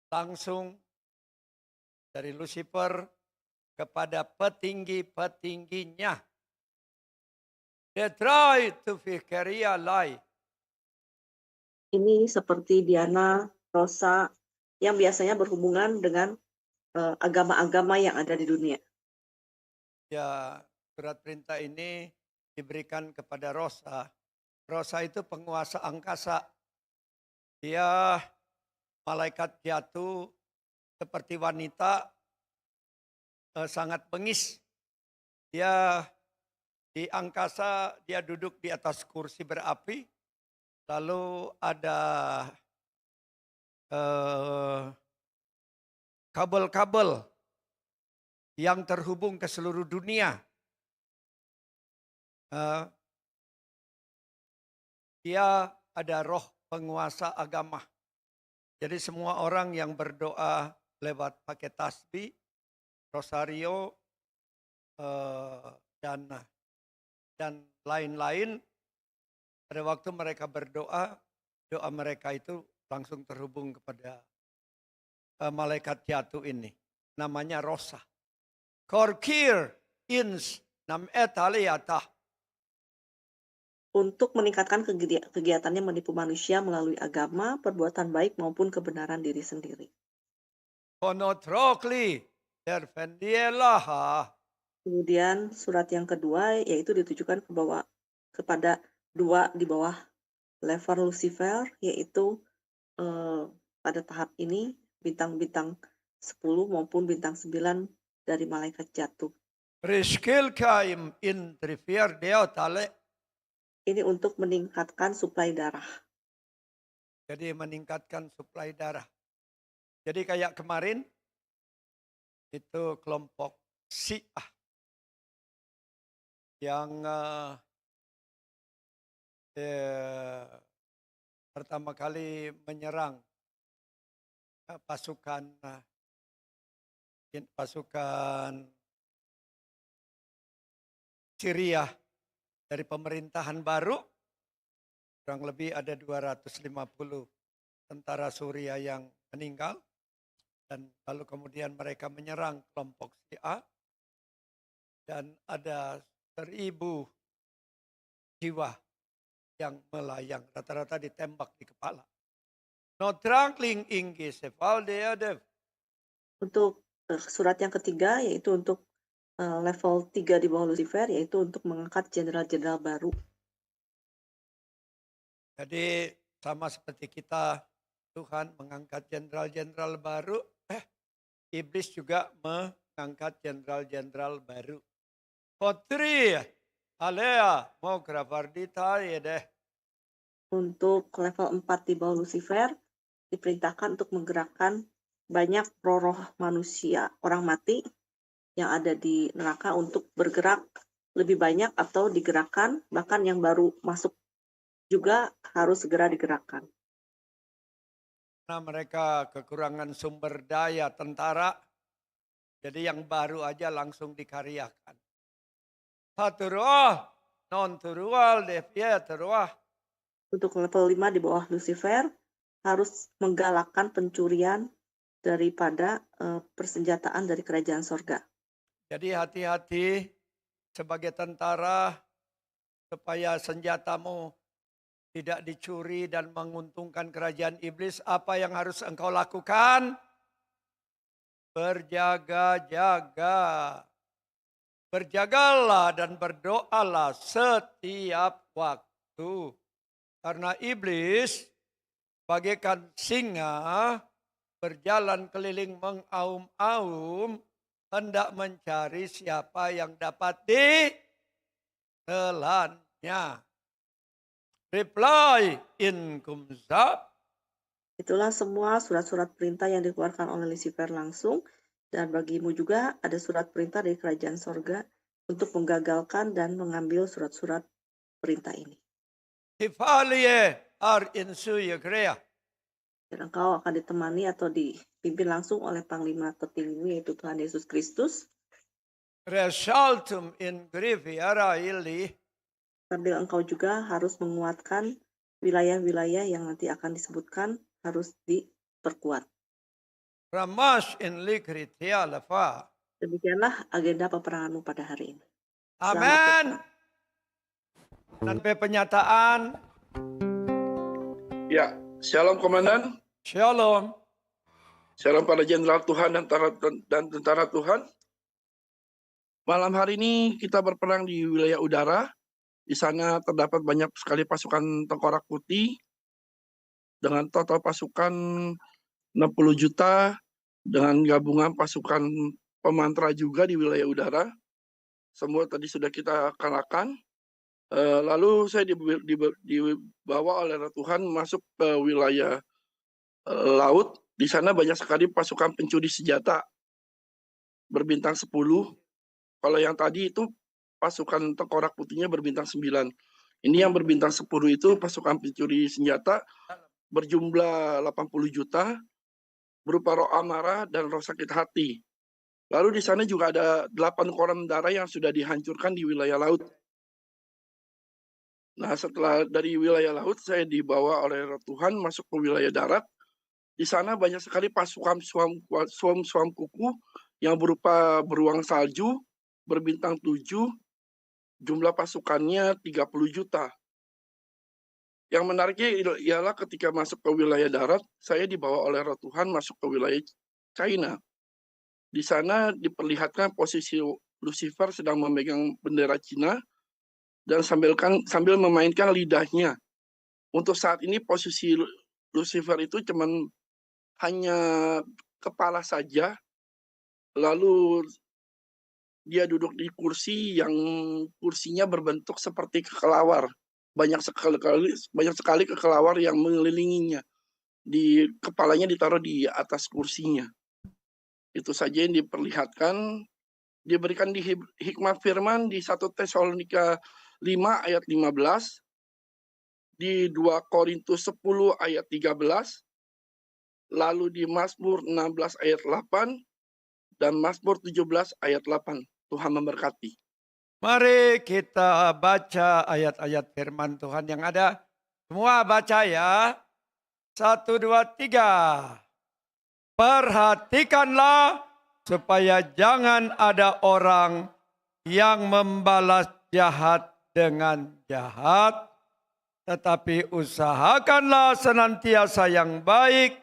langsung dari Lucifer kepada petinggi-petingginya. They try to Fikiria lie. Ini seperti Diana, Rosa, yang biasanya berhubungan dengan agama-agama yang ada di dunia. Ya, surat perintah ini diberikan kepada Rosa. Rosa itu penguasa angkasa. Dia malaikat jatuh seperti wanita, sangat bengis. Dia di angkasa, dia duduk di atas kursi berapi. Lalu ada eh, kabel-kabel yang terhubung ke seluruh dunia. Eh, Dia ada roh penguasa agama. Jadi semua orang yang berdoa lewat pakai tasbih, rosario, eh, dan lain-lain, pada waktu mereka berdoa, doa mereka itu langsung terhubung kepada malaikat jatuh ini. Namanya Rosa. Korkir ins nam etaliatah. Untuk meningkatkan kegiatannya menipu manusia melalui agama, perbuatan baik maupun kebenaran diri sendiri. Konotrokli terfendielaha. Kemudian surat yang kedua yaitu ditujukan kepada dua di bawah level Lucifer, yaitu pada tahap ini bintang-bintang 10 maupun bintang 9 dari malaikat jatuh. Riskil kaim intrifier deotale. Ini untuk meningkatkan suplai darah. Jadi meningkatkan suplai darah. Jadi kayak kemarin itu kelompok Syiah yang pertama kali menyerang pasukan Syria dari pemerintahan baru. Kurang lebih ada 250 tentara Suriah yang meninggal. Dan lalu kemudian mereka menyerang kelompok Syiah. Dan ada 1.000 jiwa yang melayang. Rata-rata ditembak di kepala. No trankling inggi sevaldeadev. Untuk surat yang ketiga yaitu untuk level 3 di bawah Lucifer, yaitu untuk mengangkat jenderal-jenderal baru. Jadi sama seperti kita, Tuhan mengangkat jenderal-jenderal baru, iblis juga mengangkat jenderal-jenderal baru. Potri, alea, mau gravardita ya deh. Untuk level 4 di bawah Lucifer, diperintahkan untuk menggerakkan banyak roh-roh manusia, orang mati yang ada di neraka untuk bergerak lebih banyak atau digerakkan, bahkan yang baru masuk juga harus segera digerakkan. Karena mereka kekurangan sumber daya tentara, jadi yang baru aja langsung dikaryakan. Haturuah, non turual devia teruah. Untuk level 5 di bawah Lucifer, harus menggalakkan pencurian daripada persenjataan dari kerajaan sorga. Jadi hati-hati sebagai tentara supaya senjatamu tidak dicuri dan menguntungkan kerajaan iblis. Apa yang harus engkau lakukan? Berjaga-jaga. Berjagalah dan berdoalah setiap waktu. Karena iblis bagaikan singa berjalan keliling mengaum-aum hendak mencari siapa yang dapat ditelannya. Reply in kumzab. Itulah semua surat-surat perintah yang dikeluarkan oleh Lucifer langsung, dan bagimu juga ada surat perintah dari kerajaan sorga untuk menggagalkan dan mengambil surat-surat perintah ini. Hifalie ar insuya krea. Dan engkau akan ditemani atau dipimpin langsung oleh Panglima tertinggimu, yaitu Tuhan Yesus Kristus. Resaltum in griviara illi. Sambil engkau juga harus menguatkan wilayah-wilayah yang nanti akan disebutkan harus diperkuat. Ramash in likrit ya lafa. Demikianlah agenda peperanganmu pada hari ini. Selamat Amen. berperang. Sampai penyataan. Ya, shalom komandan, Shalom. shalom para jenderal Tuhan dan tentara Tuhan. Malam hari ini kita berperang di wilayah udara. Di sana terdapat banyak sekali pasukan tengkorak putih dengan total pasukan 60 juta dengan gabungan pasukan pemantra juga di wilayah udara. Semua tadi sudah kita kalahkan. Lalu saya dibawa oleh Tuhan masuk ke wilayah laut. Di sana banyak sekali pasukan pencuri senjata berbintang 10. Kalau yang tadi itu pasukan tengkorak putihnya berbintang 9. Ini yang berbintang 10 itu pasukan pencuri senjata berjumlah 80 juta berupa roh amarah dan roh sakit hati. Lalu di sana juga ada 8 kolam darah yang sudah dihancurkan di wilayah laut. Nah, setelah dari wilayah laut saya dibawa oleh Roh Tuhan masuk ke wilayah darat. Di sana banyak sekali pasukan suam kuku yang berupa beruang salju berbintang 7. Jumlah pasukannya 30 juta. Yang menariknya ialah ketika masuk ke wilayah darat, saya dibawa oleh Roh Tuhan masuk ke wilayah China. Di sana diperlihatkan posisi Lucifer sedang memegang bendera Cina dan sambil memainkan lidahnya. Untuk saat ini posisi Lucifer itu hanya kepala saja, lalu dia duduk di kursi yang kursinya berbentuk seperti kelelawar. Banyak sekali kelelawar yang mengelilinginya. Di kepalanya ditaruh di atas kursinya. Itu saja yang diperlihatkan. Diberikan di hikmat firman di 1 Tesalonika 5 ayat 15, di 2 Korintus 10 ayat 13, lalu di Mazmur 16 ayat 8, dan Mazmur 17 ayat 8. Tuhan memberkati. Mari kita baca ayat-ayat firman Tuhan yang ada. Semua baca ya. 1, 2, 3. Perhatikanlah supaya jangan ada orang yang membalas jahat dengan jahat. Tetapi usahakanlah senantiasa yang baik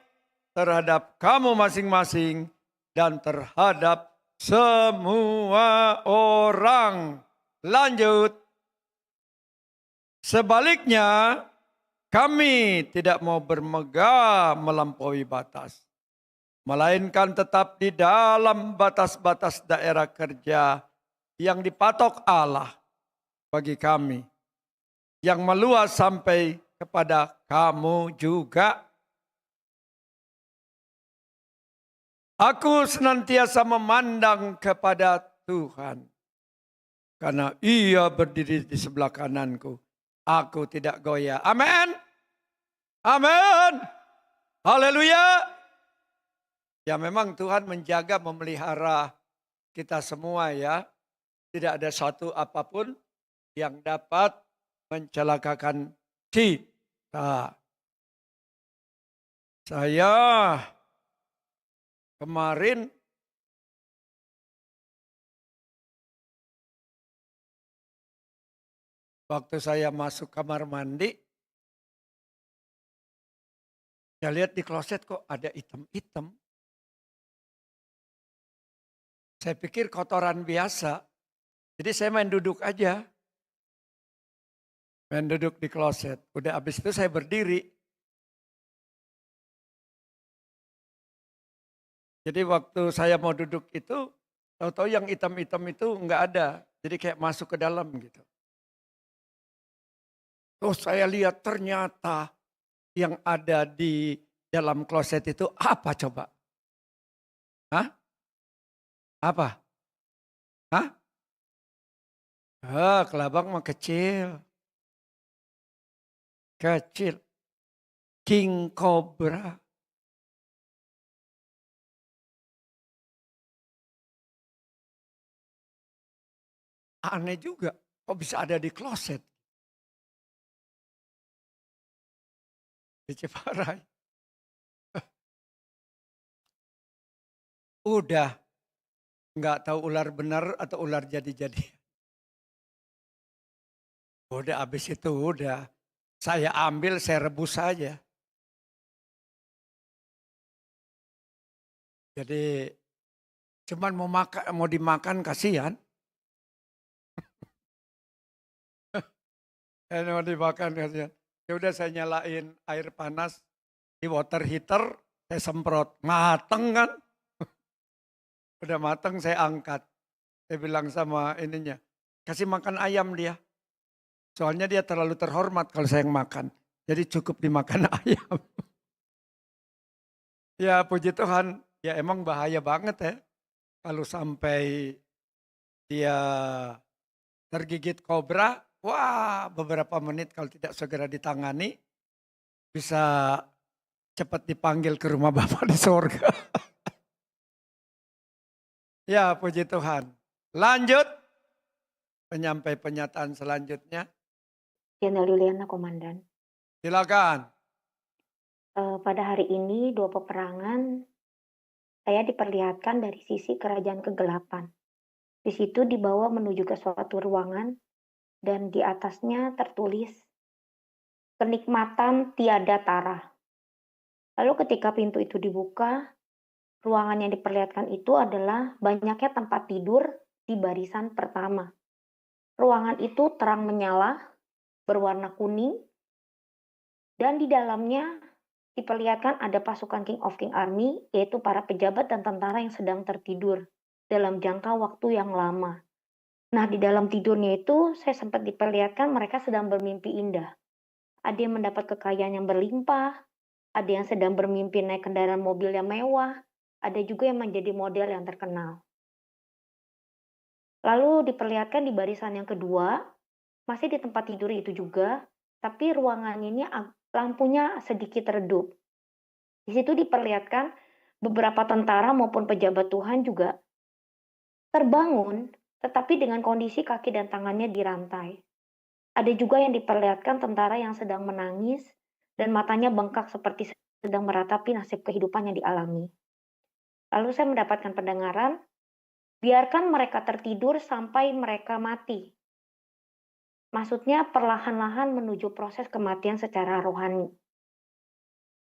terhadap kamu masing-masing dan terhadap semua orang. Lanjut. Sebaliknya, kami tidak mau bermegah melampaui batas, melainkan tetap di dalam batas-batas daerah kerja yang dipatok Allah bagi kami, yang meluas sampai kepada kamu juga. Aku senantiasa memandang kepada Tuhan, karena Ia berdiri di sebelah kananku. Aku tidak goyah. Amin. Amin. Haleluya. Ya memang Tuhan menjaga, memelihara kita semua ya. Tidak ada satu apapun yang dapat mencelakakan kita. Saya kemarin waktu saya masuk kamar mandi, saya lihat di kloset kok ada hitam-hitam. Saya pikir kotoran biasa. Jadi saya main duduk aja. Main duduk di kloset. Udah habis itu saya berdiri. Jadi waktu saya mau duduk itu, tahu-tahu yang hitam-hitam itu enggak ada. Jadi kayak masuk ke dalam gitu. Terus saya lihat ternyata yang ada di dalam kloset itu apa coba? Hah? Apa? Hah? Kelabang mah kecil. Kecil. King Cobra. Aneh juga, kok bisa ada di kloset? Di Ciparai. Udah, nggak tahu ular benar atau ular jadi-jadi. Udah habis itu udah. Saya ambil, saya rebus saja. Jadi cuman mau dimakan kasihan. Mau dimakan kasihan. Ya udah saya nyalain air panas di water heater, saya semprot. Mateng kan? Udah mateng saya angkat. Saya bilang sama ininya, kasih makan ayam dia. Soalnya dia terlalu terhormat kalau saya yang makan. Jadi cukup dimakan ayam. Ya puji Tuhan, ya emang bahaya banget ya. Kalau sampai dia tergigit kobra, wah beberapa menit kalau tidak segera ditangani, bisa cepat dipanggil ke rumah Bapak di sorga. Ya puji Tuhan. Lanjut, penyampai pernyataan selanjutnya. Jenderal Yuliana, Komandan. Silakan. Pada hari ini, 2 peperangan, saya diperlihatkan dari sisi kerajaan kegelapan. Di situ dibawa menuju ke suatu ruangan, dan di atasnya tertulis, kenikmatan tiada tara. Lalu ketika pintu itu dibuka, ruangan yang diperlihatkan itu adalah banyaknya tempat tidur di barisan pertama. Ruangan itu terang menyala, berwarna kuning, dan di dalamnya diperlihatkan ada pasukan King of King Army, yaitu para pejabat dan tentara yang sedang tertidur dalam jangka waktu yang lama. Nah, di dalam tidurnya itu saya sempat diperlihatkan mereka sedang bermimpi indah. Ada yang mendapat kekayaan yang berlimpah, ada yang sedang bermimpi naik kendaraan mobil yang mewah, ada juga yang menjadi model yang terkenal. Lalu diperlihatkan di barisan yang kedua, masih di tempat tidur itu juga, tapi ruangan ini lampunya sedikit redup. Di situ diperlihatkan beberapa tentara maupun pejabat Tuhan juga terbangun, tetapi dengan kondisi kaki dan tangannya dirantai. Ada juga yang diperlihatkan tentara yang sedang menangis dan matanya bengkak seperti sedang meratapi nasib kehidupan yang dialami. Lalu saya mendapatkan pendengaran, biarkan mereka tertidur sampai mereka mati. Maksudnya perlahan-lahan menuju proses kematian secara rohani.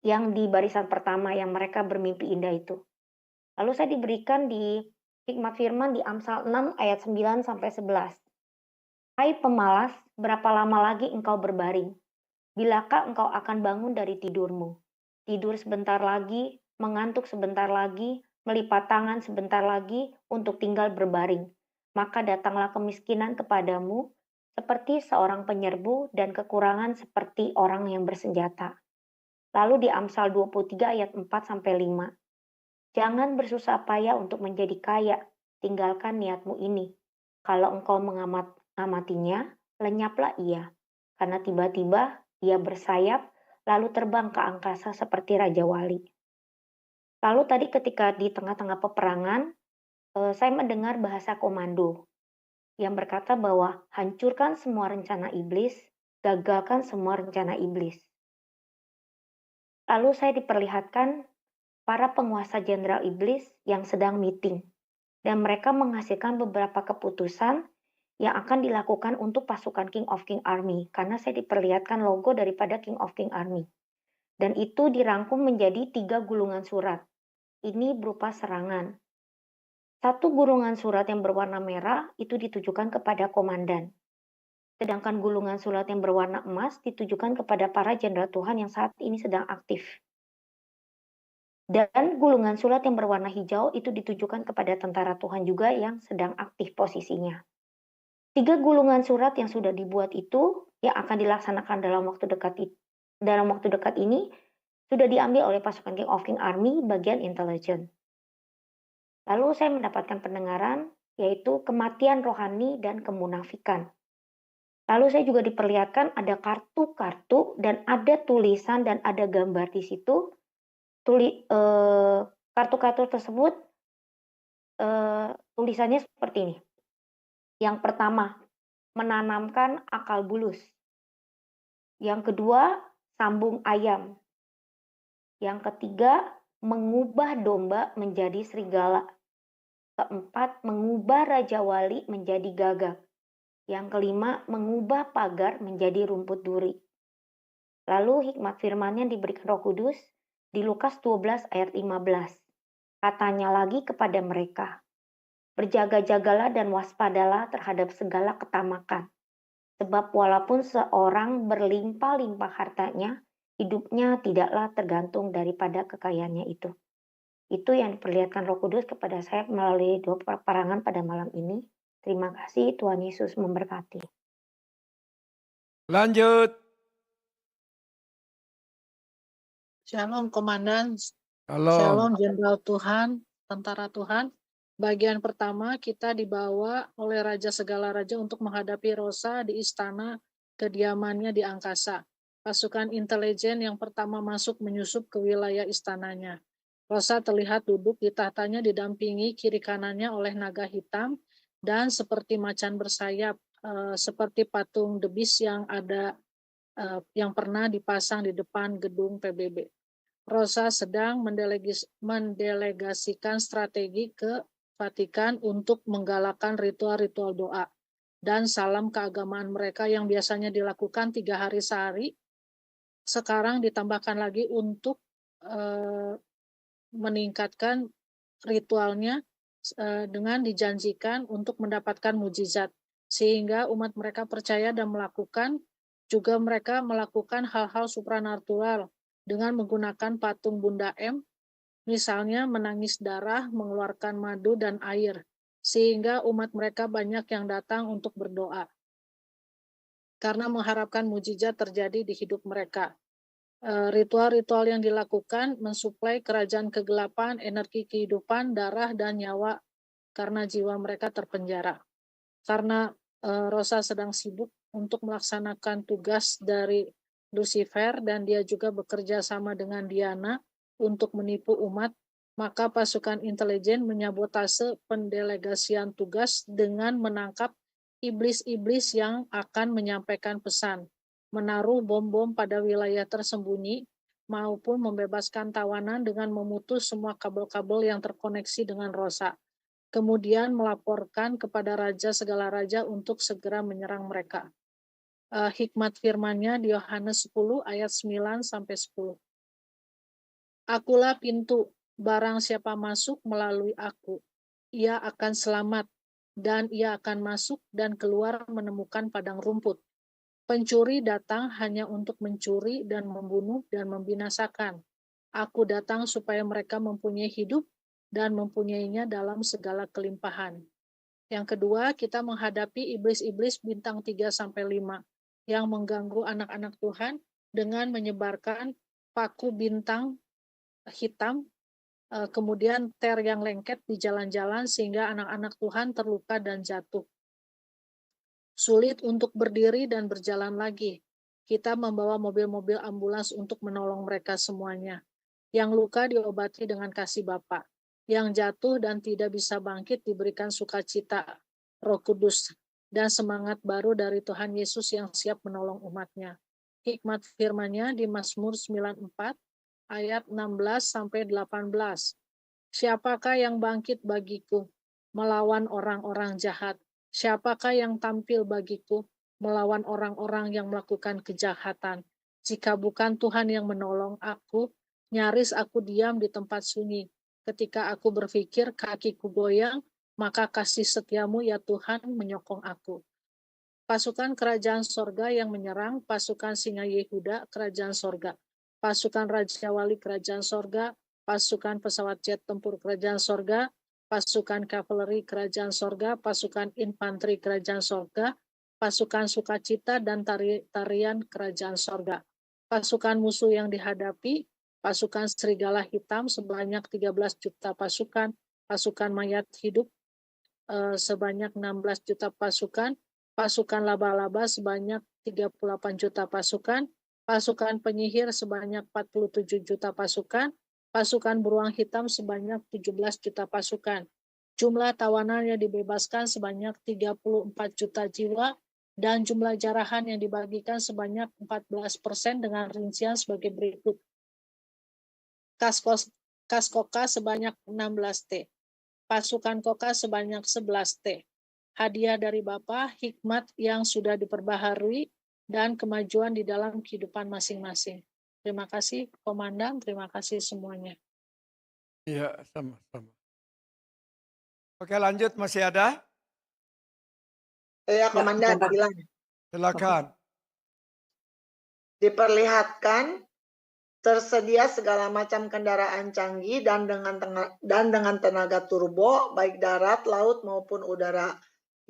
Yang di barisan pertama yang mereka bermimpi indah itu. Lalu saya diberikan di hikmat firman di Amsal 6 ayat 9 sampai 11. Hai pemalas, berapa lama lagi engkau berbaring? Bilakah engkau akan bangun dari tidurmu? Tidur sebentar lagi, mengantuk sebentar lagi, melipat tangan sebentar lagi untuk tinggal berbaring. Maka datanglah kemiskinan kepadamu seperti seorang penyerbu dan kekurangan seperti orang yang bersenjata. Lalu di Amsal 23 ayat 4 sampai 5. Jangan bersusah payah untuk menjadi kaya, tinggalkan niatmu ini. Kalau engkau mengamatinya, lenyaplah ia. Karena tiba-tiba ia bersayap, lalu terbang ke angkasa seperti Raja Wali. Lalu tadi ketika di tengah-tengah peperangan, saya mendengar bahasa komando yang berkata bahwa hancurkan semua rencana iblis, gagalkan semua rencana iblis. Lalu saya diperlihatkan para penguasa jenderal iblis yang sedang meeting, dan mereka menghasilkan beberapa keputusan yang akan dilakukan untuk pasukan King of King Army, karena saya diperlihatkan logo daripada King of King Army. Dan itu dirangkum menjadi 3 gulungan surat. Ini berupa serangan. 1 gulungan surat yang berwarna merah itu ditujukan kepada komandan. Sedangkan gulungan surat yang berwarna emas ditujukan kepada para jenderal Tuhan yang saat ini sedang aktif. Dan gulungan surat yang berwarna hijau itu ditujukan kepada tentara Tuhan juga yang sedang aktif posisinya. 3 gulungan surat yang sudah dibuat itu yang akan dilaksanakan dalam waktu dekat ini sudah diambil oleh pasukan King of King Army bagian intelijen. Lalu saya mendapatkan pendengaran yaitu kematian rohani dan kemunafikan. Lalu saya juga diperlihatkan ada kartu-kartu dan ada tulisan dan ada gambar di situ. Kartu-kartu tersebut tulisannya seperti ini. Yang pertama, menanamkan akal bulus. Yang kedua, sambung ayam. Yang ketiga, mengubah domba menjadi serigala. Keempat, mengubah Raja Wali menjadi gagak. Yang kelima, mengubah pagar menjadi rumput duri. Lalu hikmat firman-Nya diberikan Roh Kudus di Lukas 12 ayat 15. Katanya lagi kepada mereka, berjaga-jagalah dan waspadalah terhadap segala ketamakan. Sebab walaupun seorang berlimpah-limpah hartanya, hidupnya tidaklah tergantung daripada kekayaannya itu. Itu yang diperlihatkan Roh Kudus kepada saya melalui dua perangan pada malam ini. Terima kasih, Tuhan Yesus memberkati. Lanjut. Shalom Komandan, Shalom. Shalom Jenderal Tuhan, Tentara Tuhan. Bagian pertama kita dibawa oleh Raja segala Raja untuk menghadapi Rosa di istana kediamannya di angkasa. Pasukan intelijen yang pertama masuk menyusup ke wilayah istananya. Rosa terlihat duduk di tahtanya didampingi kiri kanannya oleh naga hitam dan seperti macan bersayap, seperti patung debis yang ada yang pernah dipasang di depan gedung PBB. Rosa sedang mendelegasikan strategi ke Vatikan untuk menggalakkan ritual-ritual doa dan salam keagamaan mereka yang biasanya dilakukan 3 hari sehari. Sekarang ditambahkan lagi untuk meningkatkan ritualnya dengan dijanjikan untuk mendapatkan mujizat. Sehingga umat mereka percaya dan melakukan, juga mereka melakukan hal-hal supranatural dengan menggunakan patung Bunda M, misalnya menangis darah, mengeluarkan madu dan air, sehingga umat mereka banyak yang datang untuk berdoa karena mengharapkan mujizat terjadi di hidup mereka. Ritual-ritual yang dilakukan mensuplai kerajaan kegelapan, energi kehidupan, darah, dan nyawa karena jiwa mereka terpenjara. Karena Rosa sedang sibuk untuk melaksanakan tugas dari Lucifer dan dia juga bekerja sama dengan Diana untuk menipu umat, maka pasukan intelijen menyabotase pendelegasian tugas dengan menangkap iblis-iblis yang akan menyampaikan pesan, menaruh bom-bom pada wilayah tersembunyi, maupun membebaskan tawanan dengan memutus semua kabel-kabel yang terkoneksi dengan Rosa. Kemudian melaporkan kepada Raja segala Raja untuk segera menyerang mereka. Hikmat firman-Nya di Yohanes 10 ayat 9-10. Akulah pintu, barang siapa masuk melalui aku, ia akan selamat, dan ia akan masuk dan keluar menemukan padang rumput. Pencuri datang hanya untuk mencuri dan membunuh dan membinasakan. Aku datang supaya mereka mempunyai hidup dan mempunyainya dalam segala kelimpahan. Yang kedua, kita menghadapi iblis-iblis bintang 3-5 yang mengganggu anak-anak Tuhan dengan menyebarkan paku bintang hitam, kemudian ter yang lengket di jalan-jalan sehingga anak-anak Tuhan terluka dan jatuh. Sulit untuk berdiri dan berjalan lagi. Kita membawa mobil-mobil ambulans untuk menolong mereka semuanya. Yang luka diobati dengan kasih Bapa. Yang jatuh dan tidak bisa bangkit diberikan sukacita, Roh Kudus, dan semangat baru dari Tuhan Yesus yang siap menolong umatnya. Hikmat firman-Nya di Mazmur 94 ayat 16-18. Siapakah yang bangkit bagiku melawan orang-orang jahat? Siapakah yang tampil bagiku melawan orang-orang yang melakukan kejahatan? Jika bukan Tuhan yang menolong aku, nyaris aku diam di tempat sunyi. Ketika aku berpikir kakiku goyang, maka kasih setiamu ya Tuhan menyokong aku. Pasukan kerajaan sorga yang menyerang, pasukan singa Yehuda, kerajaan sorga. Pasukan Raja Wali, kerajaan sorga. Pasukan pesawat jet tempur, kerajaan sorga. Pasukan kavaleri, kerajaan sorga. Pasukan infanteri, kerajaan sorga. Pasukan sukacita dan tarian, kerajaan sorga. Pasukan musuh yang dihadapi, pasukan serigala hitam sebanyak 13 juta pasukan. Pasukan mayat hidup sebanyak 16 juta pasukan. Pasukan laba-laba sebanyak 38 juta pasukan, pasukan penyihir sebanyak 47 juta pasukan, pasukan beruang hitam sebanyak 17 juta pasukan. Jumlah tawanan yang dibebaskan sebanyak 34 juta jiwa, dan jumlah jarahan yang dibagikan sebanyak 14% dengan rincian sebagai berikut. Kas kas Koka sebanyak 16 T, pasukan Koka sebanyak 11 T. Hadiah dari Bapa, hikmat yang sudah diperbaharui, dan kemajuan di dalam kehidupan masing-masing. Terima kasih, Komandan. Terima kasih semuanya. Iya, sama-sama. Oke, lanjut, masih ada? Ya, Komandan bilang. Silakan. Diperlihatkan tersedia segala macam kendaraan canggih dan dengan tenaga turbo, baik darat, laut maupun udara,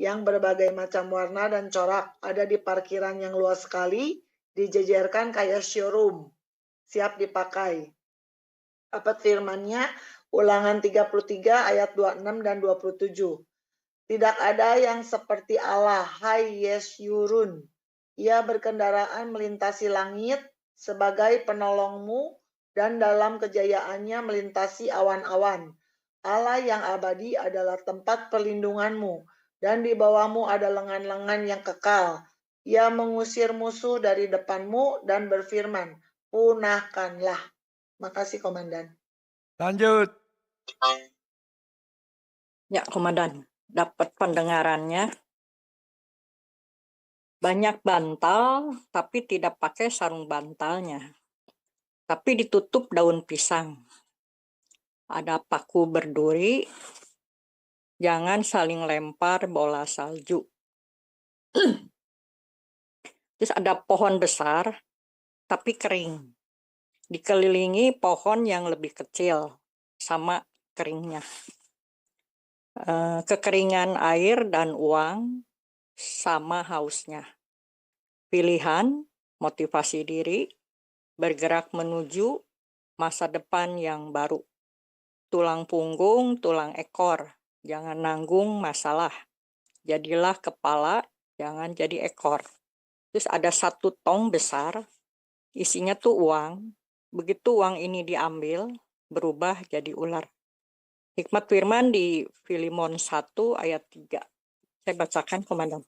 yang berbagai macam warna dan corak, ada di parkiran yang luas sekali, dijejerkan kayak showroom, siap dipakai. Dapat firmannya, Ulangan 33 ayat 26 dan 27. Tidak ada yang seperti Allah, hai Yesyurun. Ia berkendaraan melintasi langit sebagai penolongmu dan dalam kejayaannya melintasi awan-awan. Allah yang abadi adalah tempat perlindunganmu dan di bawahmu ada lengan-lengan yang kekal. Ia mengusir musuh dari depanmu dan berfirman, punahkanlah. Makasih, Komandan. Lanjut. Ya, Komandan, dapat pendengarannya banyak bantal, tapi tidak pakai sarung bantalnya. Tapi ditutup daun pisang. Ada paku berduri, jangan saling lempar bola salju. Terus ada pohon besar, tapi kering. Dikelilingi pohon yang lebih kecil, sama keringnya. Kekeringan air dan uang sama hausnya. Pilihan, motivasi diri, bergerak menuju masa depan yang baru. Tulang punggung, tulang ekor, jangan nanggung masalah. Jadilah kepala, jangan jadi ekor. Terus ada satu tong besar, isinya tuh uang. Begitu uang ini diambil, berubah jadi ular. Hikmat firman di Filemon 1 ayat 3. Saya bacakan, Komandan.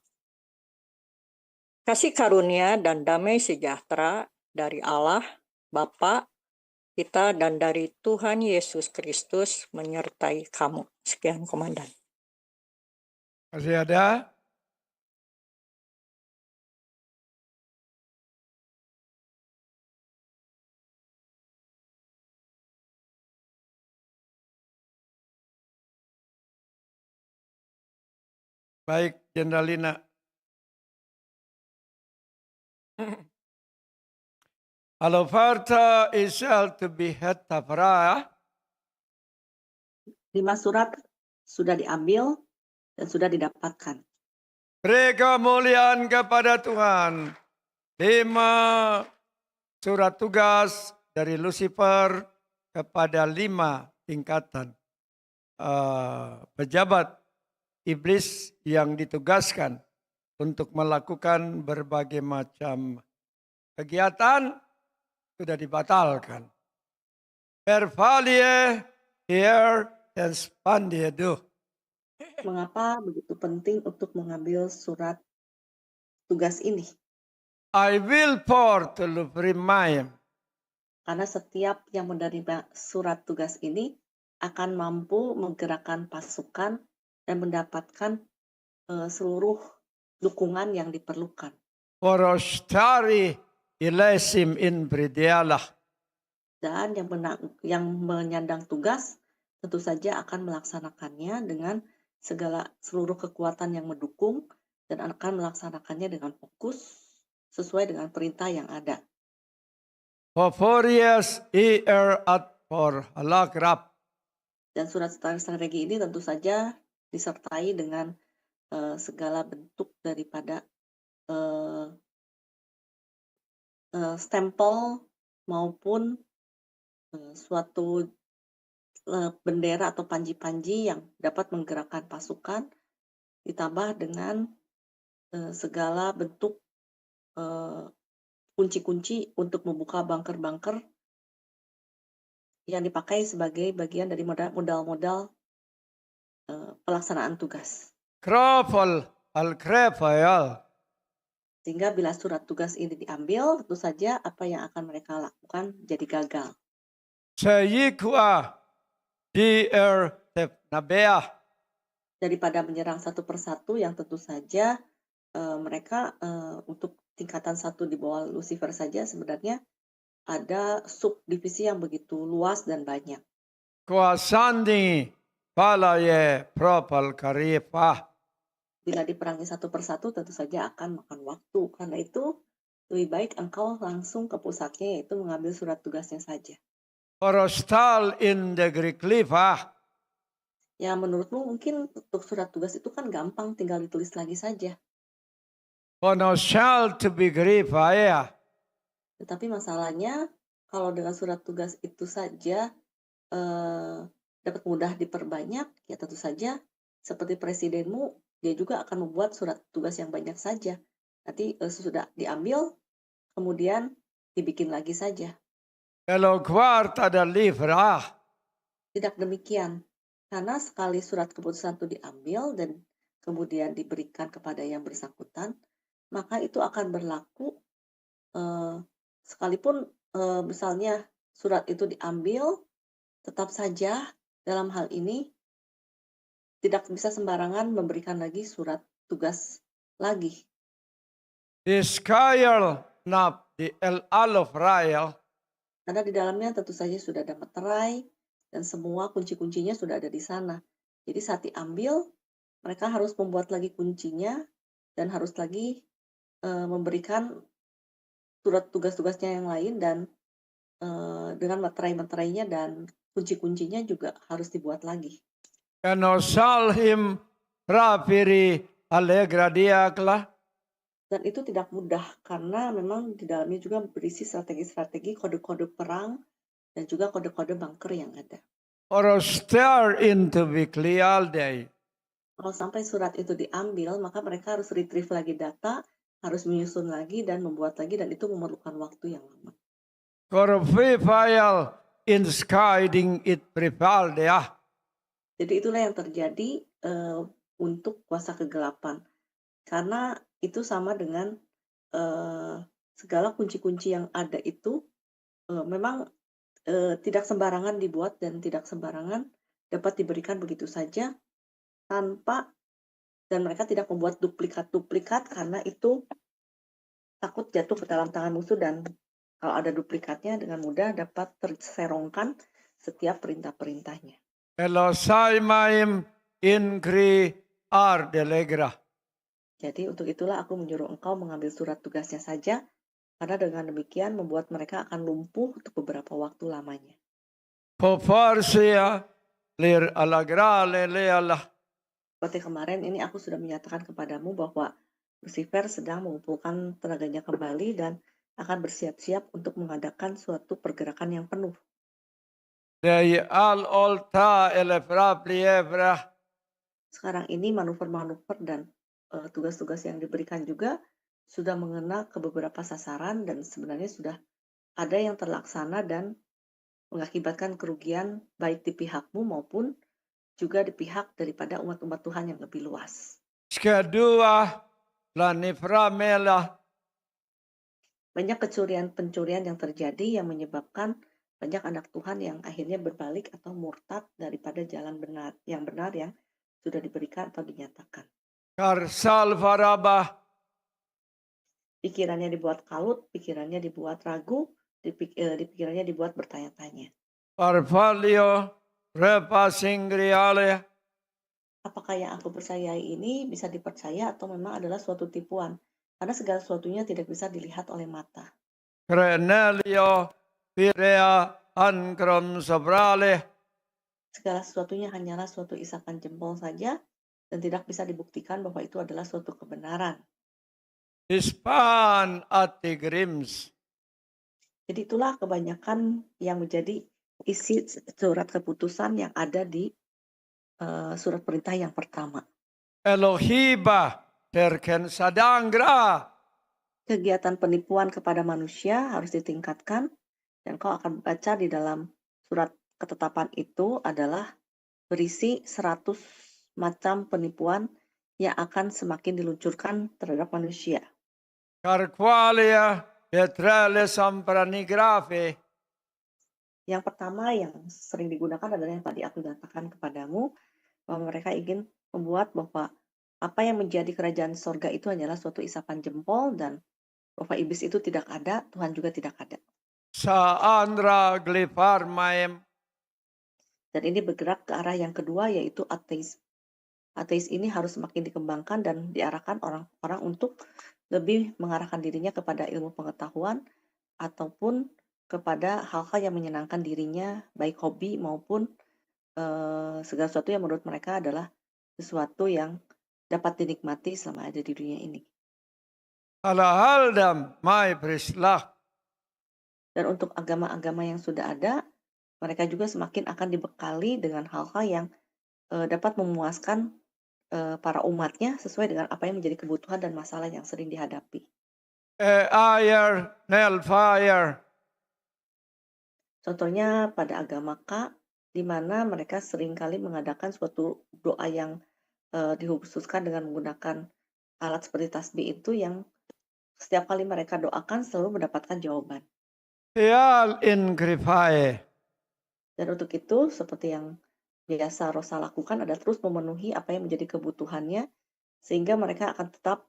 Kasih karunia dan damai sejahtera dari Allah, Bapa kita dan dari Tuhan Yesus Kristus menyertai kamu. Sekian, Komandan. Masih ada? Baik, Jenderalina. Alofarta Israel to be het tafra. 5 surat sudah diambil dan sudah didapatkan. Beri kemuliaan kepada Tuhan. 5 surat tugas dari Lucifer kepada 5 tingkatan pejabat iblis yang ditugaskan untuk melakukan berbagai macam kegiatan sudah dibatalkan. Pervalie here and spandiedu. Mengapa begitu penting untuk mengambil surat tugas ini? I will pour to remind. Karena setiap yang menerima surat tugas ini akan mampu menggerakkan pasukan dan mendapatkan seluruh dukungan yang diperlukan. Porostari ilesim in bridialah. Dan yang menyandang tugas tentu saja akan melaksanakannya dengan seluruh kekuatan yang mendukung dan akan melaksanakannya dengan fokus sesuai dengan perintah yang ada. Foforias at for halagrap. Dan surat strategi ini tentu saja disertai dengan segala bentuk daripada stempel maupun suatu bendera atau panji-panji yang dapat menggerakkan pasukan, ditambah dengan segala bentuk kunci-kunci untuk membuka bunker-bunker yang dipakai sebagai bagian dari modal-modal pelaksanaan tugas. Krafal al-krafayal. Sehingga bila surat tugas ini diambil, tentu saja apa yang akan mereka lakukan jadi gagal. Sayikwa dear Nabea. Daripada menyerang satu persatu yang tentu saja mereka untuk tingkatan satu di bawah Lucifer saja sebenarnya ada subdivisi yang begitu luas dan banyak. Kuasandi palaye propal karipah. Bila diperangi satu persatu tentu saja akan makan waktu. Karena itu lebih baik engkau langsung ke pusatnya yaitu mengambil surat tugasnya saja. Porostal in the Greek lipah. Ya menurutmu mungkin untuk surat tugas itu kan gampang tinggal ditulis lagi saja. Ponoshal to be gripaya. Tetapi masalahnya kalau dengan surat tugas itu saja dapat mudah diperbanyak, ya tentu saja seperti presidenmu, dia juga akan membuat surat tugas yang banyak saja. Nanti sesudah diambil, kemudian dibikin lagi saja. Kalau quarta da livrah. Tidak demikian, karena sekali surat keputusan itu diambil dan kemudian diberikan kepada yang bersangkutan, maka itu akan berlaku sekalipun misalnya surat itu diambil, tetap saja dalam hal ini tidak bisa sembarangan memberikan lagi surat tugas lagi. Diskayal nap di el alof rayal. Karena di dalamnya tentu saja sudah ada meterai dan semua kunci-kuncinya sudah ada di sana. Jadi saat diambil, mereka harus membuat lagi kuncinya dan harus lagi memberikan surat tugas-tugasnya yang lain dan dengan meterai-meterainya dan kunci-kuncinya juga harus dibuat lagi. Kanosalhim rapiri allegra diaklah. Dan itu tidak mudah karena memang di dalamnya juga berisi strategi-strategi kode-kode perang dan juga kode-kode bunker yang ada. Orostar into viklial day. Kalau sampai surat itu diambil, maka mereka harus retrieve lagi data, harus menyusun lagi dan membuat lagi dan itu memerlukan waktu yang lama. Korfifayal in skyding it prepaldeah. Jadi itulah yang terjadi untuk kuasa kegelapan. Karena itu sama dengan segala kunci-kunci yang ada itu memang tidak sembarangan dibuat dan tidak sembarangan dapat diberikan begitu saja tanpa dan mereka tidak membuat duplikat-duplikat karena itu takut jatuh ke dalam tangan musuh dan kalau ada duplikatnya dengan mudah dapat terserongkan setiap perintah-perintahnya. Elosaimaim incri ar delegra. Jadi untuk itulah aku menyuruh engkau mengambil surat tugasnya saja karena dengan demikian membuat mereka akan lumpuh untuk beberapa waktu lamanya. Poparsia lir alagrale lealah. Seperti kemarin ini aku sudah menyatakan kepadamu bahwa Lucifer sedang mengumpulkan tenaganya kembali dan akan bersiap-siap untuk mengadakan suatu pergerakan yang penuh. Dei al olta elefraplievra. Sekarang ini manuver-manuver dan tugas-tugas yang diberikan juga sudah mengena ke beberapa sasaran dan sebenarnya sudah ada yang terlaksana dan mengakibatkan kerugian baik di pihakmu maupun juga di pihak daripada umat-umat Tuhan yang lebih luas. Kedua planiframela. Banyak kecurian-pencurian yang terjadi yang menyebabkan banyak anak Tuhan yang akhirnya berbalik atau murtad daripada jalan benar yang sudah diberikan atau dinyatakan. Karsal farabah. Pikirannya dibuat kalut, pikirannya dibuat ragu, pikirannya dibuat bertanya-tanya. Parvalio repasingriale. Apakah yang aku percayai ini bisa dipercaya atau memang adalah suatu tipuan? Karena segala sesuatunya tidak bisa dilihat oleh mata. Crenelio pirea ancrom sobrale. Segala sesuatunya hanyalah suatu isapan jempol saja dan tidak bisa dibuktikan bahwa itu adalah suatu kebenaran. Ispan atigrims. Jadi itulah kebanyakan yang menjadi isi surat keputusan yang ada di surat perintah yang pertama. Elohiba terken sadangra. Kegiatan penipuan kepada manusia harus ditingkatkan dan kau akan baca di dalam surat ketetapan itu adalah berisi 100 macam penipuan yang akan semakin diluncurkan terhadap manusia. Carqualia petrale sampranigrafe. Yang pertama yang sering digunakan adalah yang tadi aku katakan kepadamu, bahwa mereka ingin membuat bahwa apa yang menjadi kerajaan sorga itu hanyalah suatu isapan jempol dan bahwa iblis itu tidak ada, Tuhan juga tidak ada. Sa andra glifar maem. Dan ini bergerak ke arah yang kedua yaitu ateis. Ateis ini harus semakin dikembangkan dan diarahkan orang-orang untuk lebih mengarahkan dirinya kepada ilmu pengetahuan ataupun kepada hal-hal yang menyenangkan dirinya, baik hobi maupun segala sesuatu yang menurut mereka adalah sesuatu yang dapat dinikmati selama ada di dunia ini. Halahaldam mai prislah. Dan untuk agama-agama yang sudah ada, mereka juga semakin akan dibekali dengan hal-hal yang dapat memuaskan para umatnya sesuai dengan apa yang menjadi kebutuhan dan masalah yang sering dihadapi. Air nel fire. Contohnya pada agama K, di mana mereka seringkali mengadakan suatu doa yang dikhususkan dengan menggunakan alat seperti tasbih itu yang setiap kali mereka doakan selalu mendapatkan jawaban. Hial in grifae. Dan untuk itu, seperti yang biasa Rosa lakukan adalah terus memenuhi apa yang menjadi kebutuhannya, sehingga mereka akan tetap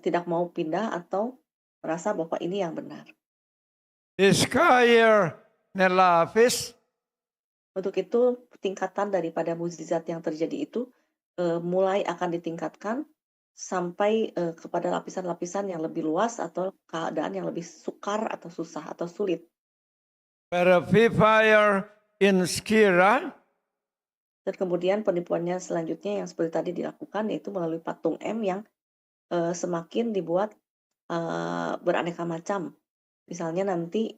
tidak mau pindah atau merasa bahwa ini yang benar. Iskayer nelafis. Untuk itu, tingkatan daripada mukjizat yang terjadi itu mulai akan ditingkatkan sampai kepada lapisan-lapisan yang lebih luas atau keadaan yang lebih sukar atau susah atau sulit. Fire in skira. Dan kemudian penipuannya selanjutnya yang seperti tadi dilakukan yaitu melalui patung M yang semakin dibuat beraneka macam. Misalnya nanti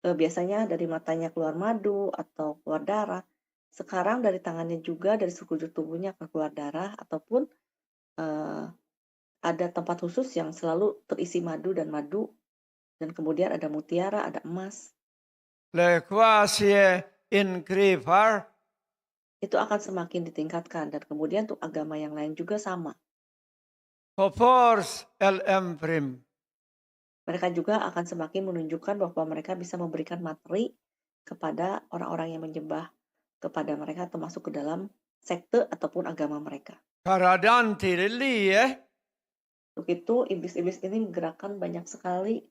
biasanya dari matanya keluar madu atau keluar darah. Sekarang dari tangannya juga, dari sekujur tubuhnya akan keluar darah ataupun ada tempat khusus yang selalu terisi madu dan kemudian ada mutiara, ada emas. Lekwasie in grifar. Itu akan semakin ditingkatkan dan kemudian untuk agama yang lain juga sama. Popors LM prim. Mereka juga akan semakin menunjukkan bahwa mereka bisa memberikan materi kepada orang-orang yang menyembah kepada mereka termasuk ke dalam sekte ataupun agama mereka. Karadan tirili Untuk itu iblis-iblis ini menggerakkan banyak sekali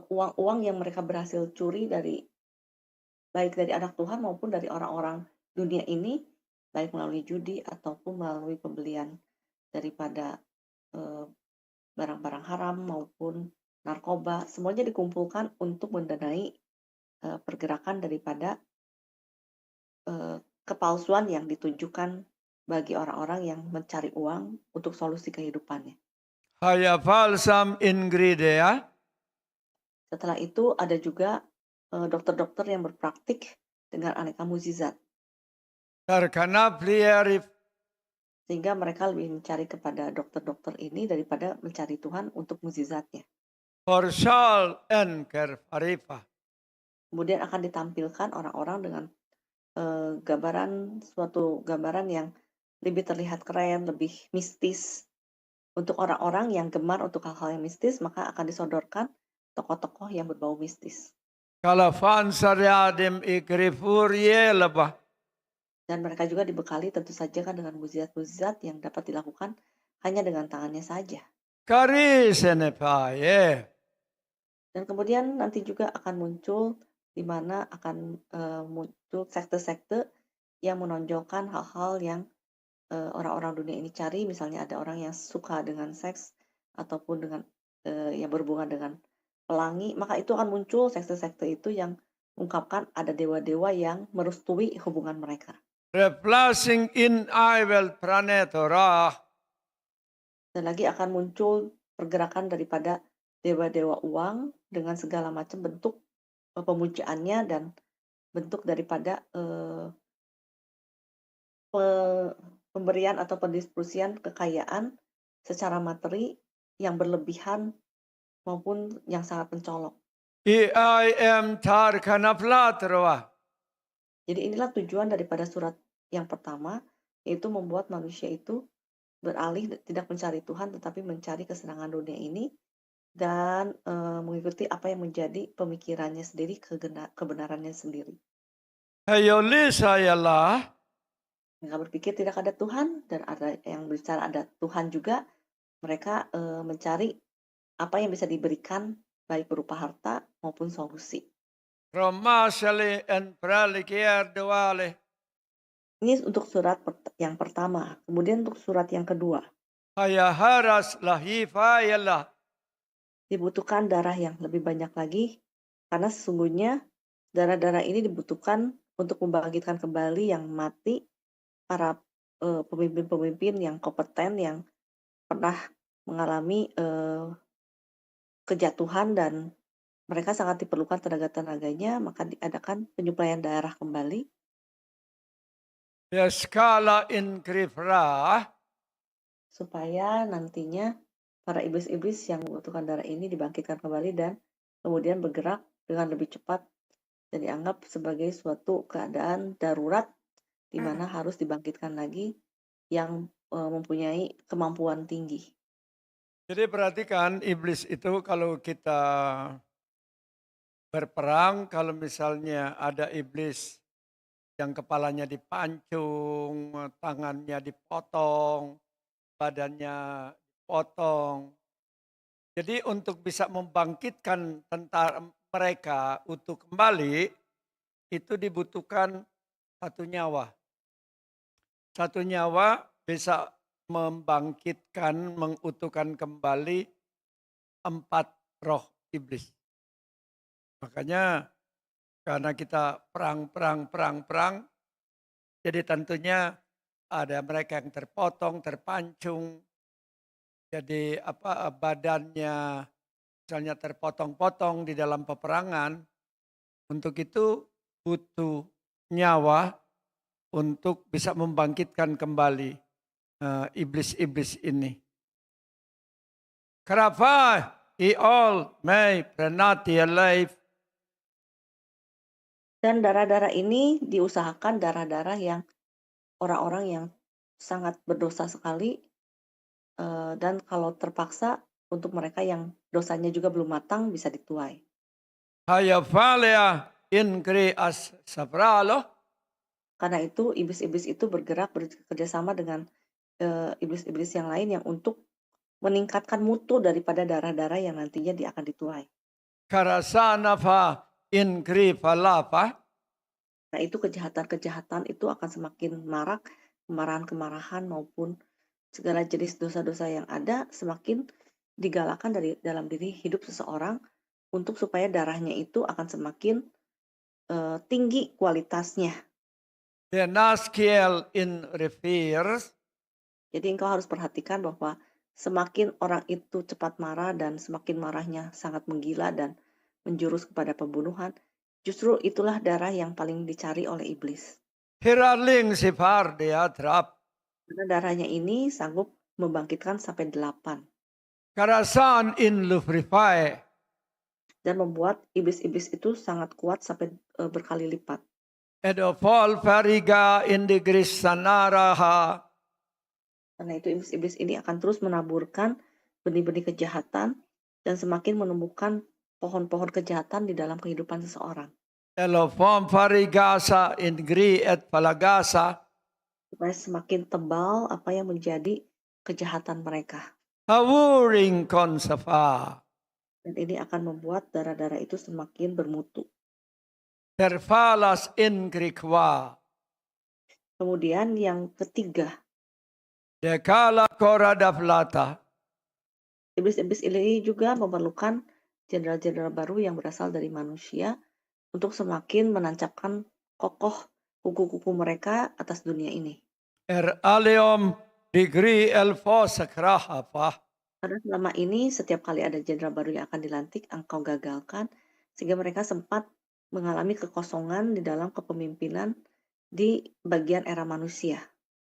uang-uang yang mereka berhasil curi baik dari anak Tuhan maupun dari orang-orang dunia ini, baik melalui judi ataupun melalui pembelian daripada barang-barang haram maupun narkoba, semuanya dikumpulkan untuk mendanai pergerakan daripada kepalsuan yang ditujukan bagi orang-orang yang mencari uang untuk solusi kehidupannya. Haya falsam ingredient. Setelah itu ada juga dokter-dokter yang berpraktik dengan aneka mukjizat. Terkena pliarif. Sehingga mereka lebih mencari kepada dokter-dokter ini daripada mencari Tuhan untuk mukjizatnya. Forshal en kerfarifa. Kemudian akan ditampilkan orang-orang dengan suatu gambaran yang lebih terlihat keren, lebih mistis. Untuk orang-orang yang gemar untuk hal-hal yang mistis, maka akan disodorkan tokoh-tokoh yang berbau mistis. Kalafan saryadim ikrifurye lebah. Dan mereka juga dibekali tentu saja kan dengan mukjizat-mukjizat yang dapat dilakukan hanya dengan tangannya saja. Kari senepaye. Dan kemudian nanti juga akan muncul di mana akan muncul sekte-sekte yang menonjolkan hal-hal yang orang-orang dunia ini cari. Misalnya ada orang yang suka dengan seks ataupun dengan yang berhubungan dengan pelangi, maka itu akan muncul sekte-sekte itu yang mengungkapkan ada dewa-dewa yang merestui hubungan mereka. Replacing in ivel planetora. Dan lagi akan muncul pergerakan daripada dewa-dewa uang dengan segala macam bentuk pemujaannya dan bentuk daripada pemberian atau pendistribusian kekayaan secara materi yang berlebihan maupun yang sangat mencolok. IIM tarkana platroa. Jadi inilah tujuan daripada surat yang pertama, yaitu membuat manusia itu beralih tidak mencari Tuhan tetapi mencari kesenangan dunia ini dan mengikuti apa yang menjadi pemikirannya sendiri, kebenarannya sendiri. Hayolisayala, Mereka berpikir tidak ada Tuhan dan ada yang berbicara ada Tuhan juga. Mereka mencari apa yang bisa diberikan baik berupa harta maupun solusi. Romashali and Pralikier Duale, Ini untuk surat yang pertama. Kemudian untuk surat yang kedua, Hayaharas Lahifayala, dibutuhkan darah yang lebih banyak lagi karena sesungguhnya darah-darah ini dibutuhkan untuk membangkitkan kembali yang mati, para pemimpin-pemimpin yang kompeten yang pernah mengalami kejatuhan dan mereka sangat diperlukan tenaga-tenaganya, maka diadakan penyuplaian darah kembali Yaskala in Krifra, supaya nantinya para iblis-iblis yang membutuhkan darah ini dibangkitkan kembali dan kemudian bergerak dengan lebih cepat dan dianggap sebagai suatu keadaan darurat di mana harus dibangkitkan lagi yang mempunyai kemampuan tinggi. Jadi perhatikan iblis itu kalau kita berperang, kalau misalnya ada iblis yang kepalanya dipancung, tangannya dipotong, badannya dipotong. Jadi untuk bisa membangkitkan tentara mereka untuk kembali, itu dibutuhkan satu nyawa. Satu nyawa bisa membangkitkan, mengutuhkan kembali 4 roh iblis. Makanya karena kita perang, jadi tentunya ada mereka yang terpotong, terpancung, jadi badannya misalnya terpotong-potong di dalam peperangan. Untuk itu butuh nyawa untuk bisa membangkitkan kembali iblis-iblis ini. Kenapa all may pranati alive? Dan darah-darah ini diusahakan darah-darah yang orang-orang yang sangat berdosa sekali dan kalau terpaksa untuk mereka yang dosanya juga belum matang bisa dituai. Hayavalea incre as sabralo. Karena itu iblis-iblis itu bergerak bekerjasama dengan iblis-iblis yang lain yang untuk meningkatkan mutu daripada darah-darah yang nantinya akan dituai. Karasana fa incre falapa. Nah itu kejahatan-kejahatan itu akan semakin marak, kemarahan-kemarahan maupun segala jenis dosa-dosa yang ada semakin digalakan dari dalam diri hidup seseorang untuk supaya darahnya itu akan semakin tinggi kualitasnya. The naskiel in refers. Jadi engkau harus perhatikan bahwa semakin orang itu cepat marah dan semakin marahnya sangat menggila dan menjurus kepada pembunuhan, justru itulah darah yang paling dicari oleh iblis. Hiraling sipar dia trap. Karena darahnya ini sanggup membangkitkan sampai 8. Karasan in lufrify. Dan membuat iblis-iblis itu sangat kuat sampai berkali lipat. Edofol fariga in digris sanaraha. Karena itu iblis-iblis ini akan terus menaburkan benih-benih kejahatan dan semakin menumbuhkan pohon-pohon kejahatan di dalam kehidupan seseorang. Elofom farigasa in gri et palagasa. Supaya semakin tebal apa yang menjadi kejahatan mereka. Hawuring konsafa. Dan ini akan membuat darah-darah itu semakin bermutu. Terfalas in grikwa. Kemudian yang ketiga, Dekala koradaflata. iblis-iblis ini juga memerlukan jenderal-jenderal baru yang berasal dari manusia untuk semakin menancapkan kokoh kuku-kuku mereka atas dunia ini. Aleom digri elfo sakrahapa. Karena selama ini setiap kali ada jenderal baru yang akan dilantik, engkau gagalkan sehingga mereka sempat mengalami kekosongan di dalam kepemimpinan di bagian era manusia.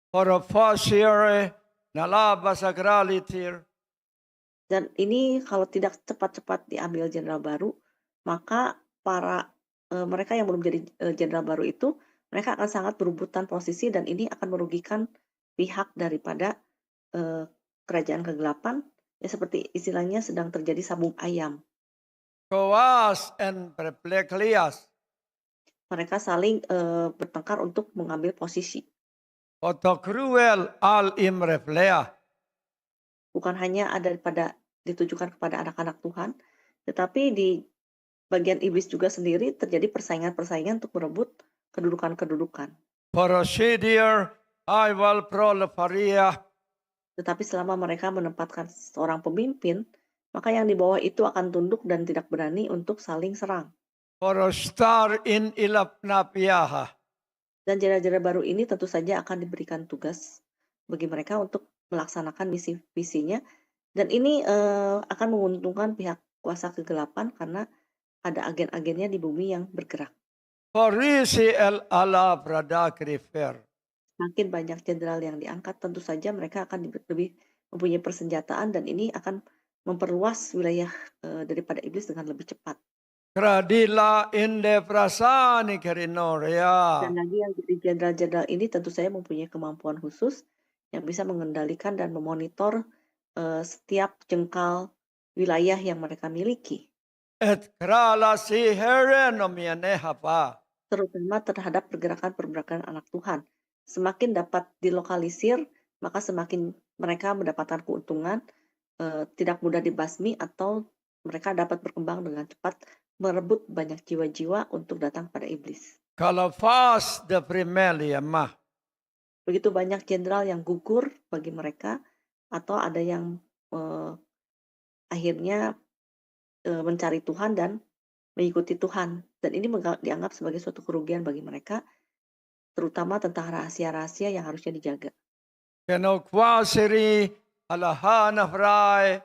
Porofosire nalaba sakralitir. Dan ini kalau tidak cepat-cepat diambil jenderal baru, maka para mereka yang belum jadi jenderal baru itu, mereka akan sangat berebutan posisi dan ini akan merugikan pihak daripada kerajaan kegelapan Ya seperti istilahnya sedang terjadi sabung ayam. Koas and Perpleklias. Mereka saling bertengkar untuk mengambil posisi. Otokruel al imreflea. Bukan hanya ditujukan kepada anak-anak Tuhan, tetapi di bagian iblis juga sendiri terjadi persaingan-persaingan untuk merebut kedudukan-kedudukan. Porosidir aival proletaria. Tetapi selama mereka menempatkan seorang pemimpin, maka yang di bawah itu akan tunduk dan tidak berani untuk saling serang. Porostar in ilapnapiaha. Dan jenderal-jenderal baru ini tentu saja akan diberikan tugas bagi mereka untuk melaksanakan misi-misinya. Dan ini akan menguntungkan pihak kuasa kegelapan karena ada agen-agennya di bumi yang bergerak. Porisi el ala bradakrifer. Makin banyak jenderal yang diangkat, tentu saja mereka akan lebih mempunyai persenjataan dan ini akan memperluas wilayah daripada iblis dengan lebih cepat. Kradila inde prasani kerinoria. Dan lagi yang jadi jenderal-jenderal ini tentu saja mempunyai kemampuan khusus yang bisa mengendalikan dan memonitor setiap jengkal wilayah yang mereka miliki. Et krala si herenomianehapa. Terutama terhadap pergerakan-pergerakan anak Tuhan. Semakin dapat dilokalisir, maka semakin mereka mendapatkan keuntungan, tidak mudah dibasmi atau mereka dapat berkembang dengan cepat, merebut banyak jiwa-jiwa untuk datang pada iblis. Kalafas de primelia mah. Begitu banyak jenderal yang gugur bagi mereka, atau ada yang akhirnya mencari Tuhan dan mengikuti Tuhan. Dan ini dianggap sebagai suatu kerugian bagi mereka, terutama tentang rahasia-rahasia yang harusnya dijaga. Kenokwasiri alahana frai.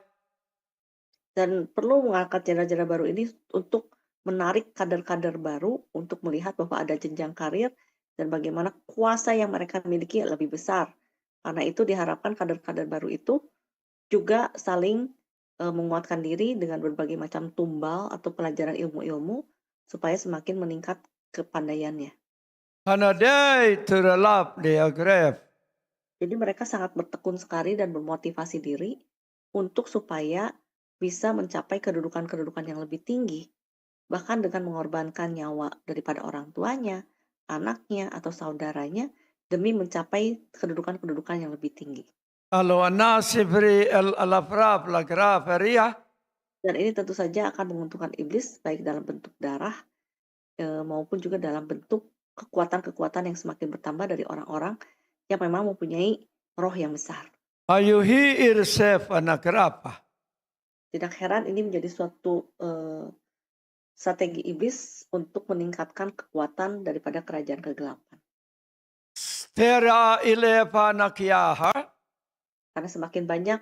Dan perlu mengangkat jenderal-jenderal baru ini untuk menarik kader-kader baru untuk melihat bahwa ada jenjang karir dan bagaimana kuasa yang mereka miliki lebih besar. Karena itu diharapkan kader-kader baru itu juga saling menguatkan diri dengan berbagai macam tumbal atau pelajaran ilmu-ilmu supaya semakin meningkat kepandaiannya. Hanadei terelap diagref. Jadi mereka sangat bertekun sekali dan bermotivasi diri untuk supaya bisa mencapai kedudukan-kedudukan yang lebih tinggi, bahkan dengan mengorbankan nyawa daripada orang tuanya, anaknya, atau saudaranya demi mencapai kedudukan-kedudukan yang lebih tinggi. Alo anasibri el alafraf lagraferia. Dan ini tentu saja akan menguntungkan iblis baik dalam bentuk darah maupun juga dalam bentuk kekuatan-kekuatan yang semakin bertambah dari orang-orang yang memang mempunyai roh yang besar. Ayuhi irsef anagrapa. Tidak heran ini menjadi suatu strategi iblis untuk meningkatkan kekuatan daripada kerajaan kegelapan. Stera ilepa nakiaha. Karena semakin banyak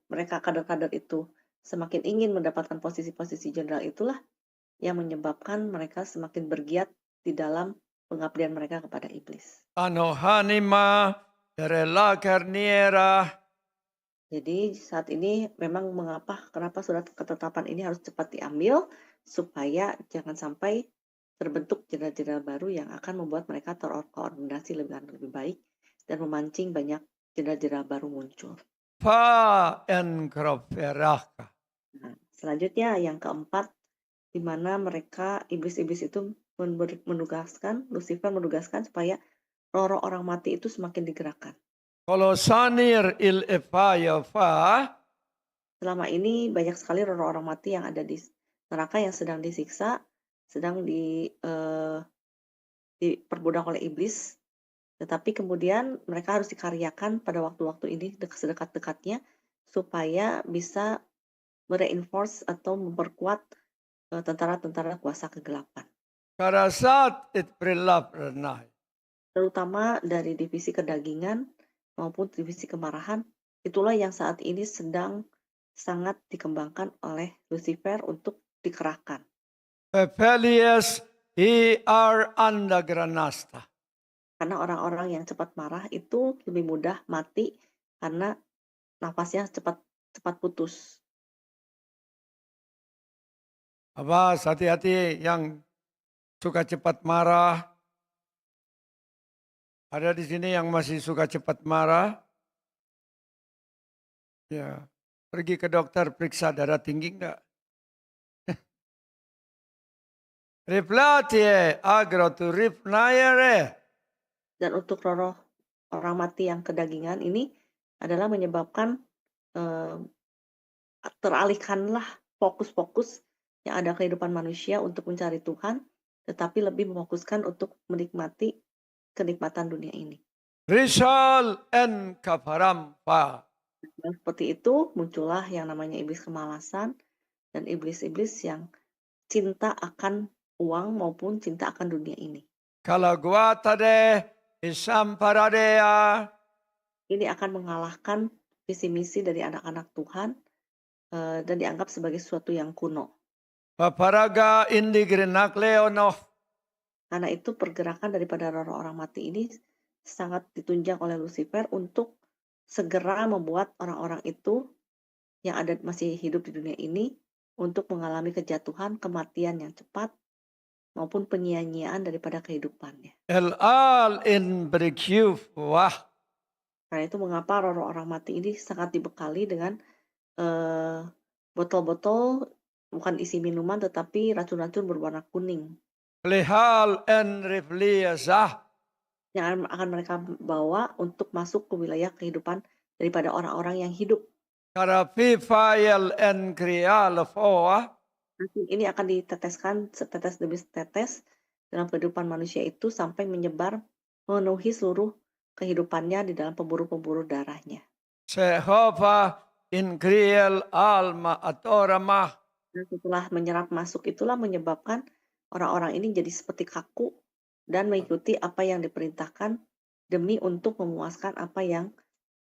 mereka kader-kader itu semakin ingin mendapatkan posisi-posisi jenderal, itulah yang menyebabkan mereka semakin bergiat di dalam pengabdian mereka kepada iblis. Anohanima derela karniera. Jadi saat ini memang kenapa surat ketetapan ini harus cepat diambil supaya jangan sampai terbentuk jenderal-jenderal baru yang akan membuat mereka terkoordinasi lebih baik dan memancing banyak jenderal-jenderal baru muncul. Pa enkroferaka. Nah, selanjutnya yang keempat, di mana mereka iblis-iblis itu Lucifer menugaskan supaya roh-roh orang mati itu semakin digerakkan. Kolosanir il efaya fa. Selama ini banyak sekali roh-roh orang mati yang ada di neraka yang sedang disiksa, sedang diperbudak oleh iblis. Tetapi kemudian mereka harus dikaryakan pada waktu-waktu ini sedekat-dekatnya supaya bisa mereinforce atau memperkuat tentara-tentara kuasa kegelapan. Karasat it prilap renai. Terutama dari divisi kedagingan maupun divisi kemarahan, itulah yang saat ini sedang sangat dikembangkan oleh Lucifer untuk dikerahkan. Pepelius ir andagranasta. Karena orang-orang yang cepat marah itu lebih mudah mati karena nafasnya cepat putus. Abbas, hati-hati yang suka cepat marah. Ada di sini yang masih suka cepat marah. Ya, Pergi ke dokter periksa darah tinggi enggak? Riplatie agro tu ripnayere. Dan untuk roh orang mati yang kedagingan ini adalah menyebabkan eh, teralihkanlah fokus-fokus yang ada kehidupan manusia untuk mencari Tuhan, tetapi lebih memfokuskan untuk menikmati kenikmatan dunia ini. Rishal en kaparampa. Dan seperti itu muncullah yang namanya iblis kemalasan dan iblis-iblis yang cinta akan uang maupun cinta akan dunia ini. Kalau gua tade isam paradea. Ini akan mengalahkan visi misi dari anak-anak Tuhan dan dianggap sebagai sesuatu yang kuno. Paparaga indigrenak leono. Karena itu pergerakan daripada roh orang mati ini sangat ditunjang oleh Lucifer untuk segera membuat orang-orang itu yang ada masih hidup di dunia ini untuk mengalami kejatuhan, kematian yang cepat maupun penyia-nyiaan daripada kehidupannya. El al in berikuf wah. Karena itu mengapa roh orang mati ini sangat dibekali dengan botol-botol bukan isi minuman tetapi racun-racun berwarna kuning Lihal en rifliyazah. yang akan mereka bawa untuk masuk ke wilayah kehidupan daripada orang-orang yang hidup. Karapipayel en krial foa. Racun ini akan diteteskan setetes demi setetes dalam kehidupan manusia itu sampai menyebar memenuhi seluruh kehidupannya di dalam pemburu-pemburu darahnya. Sehova in kriel alma atorama. Dan setelah menyerap masuk itulah menyebabkan orang-orang ini jadi seperti kaku dan mengikuti apa yang diperintahkan demi untuk memuaskan apa yang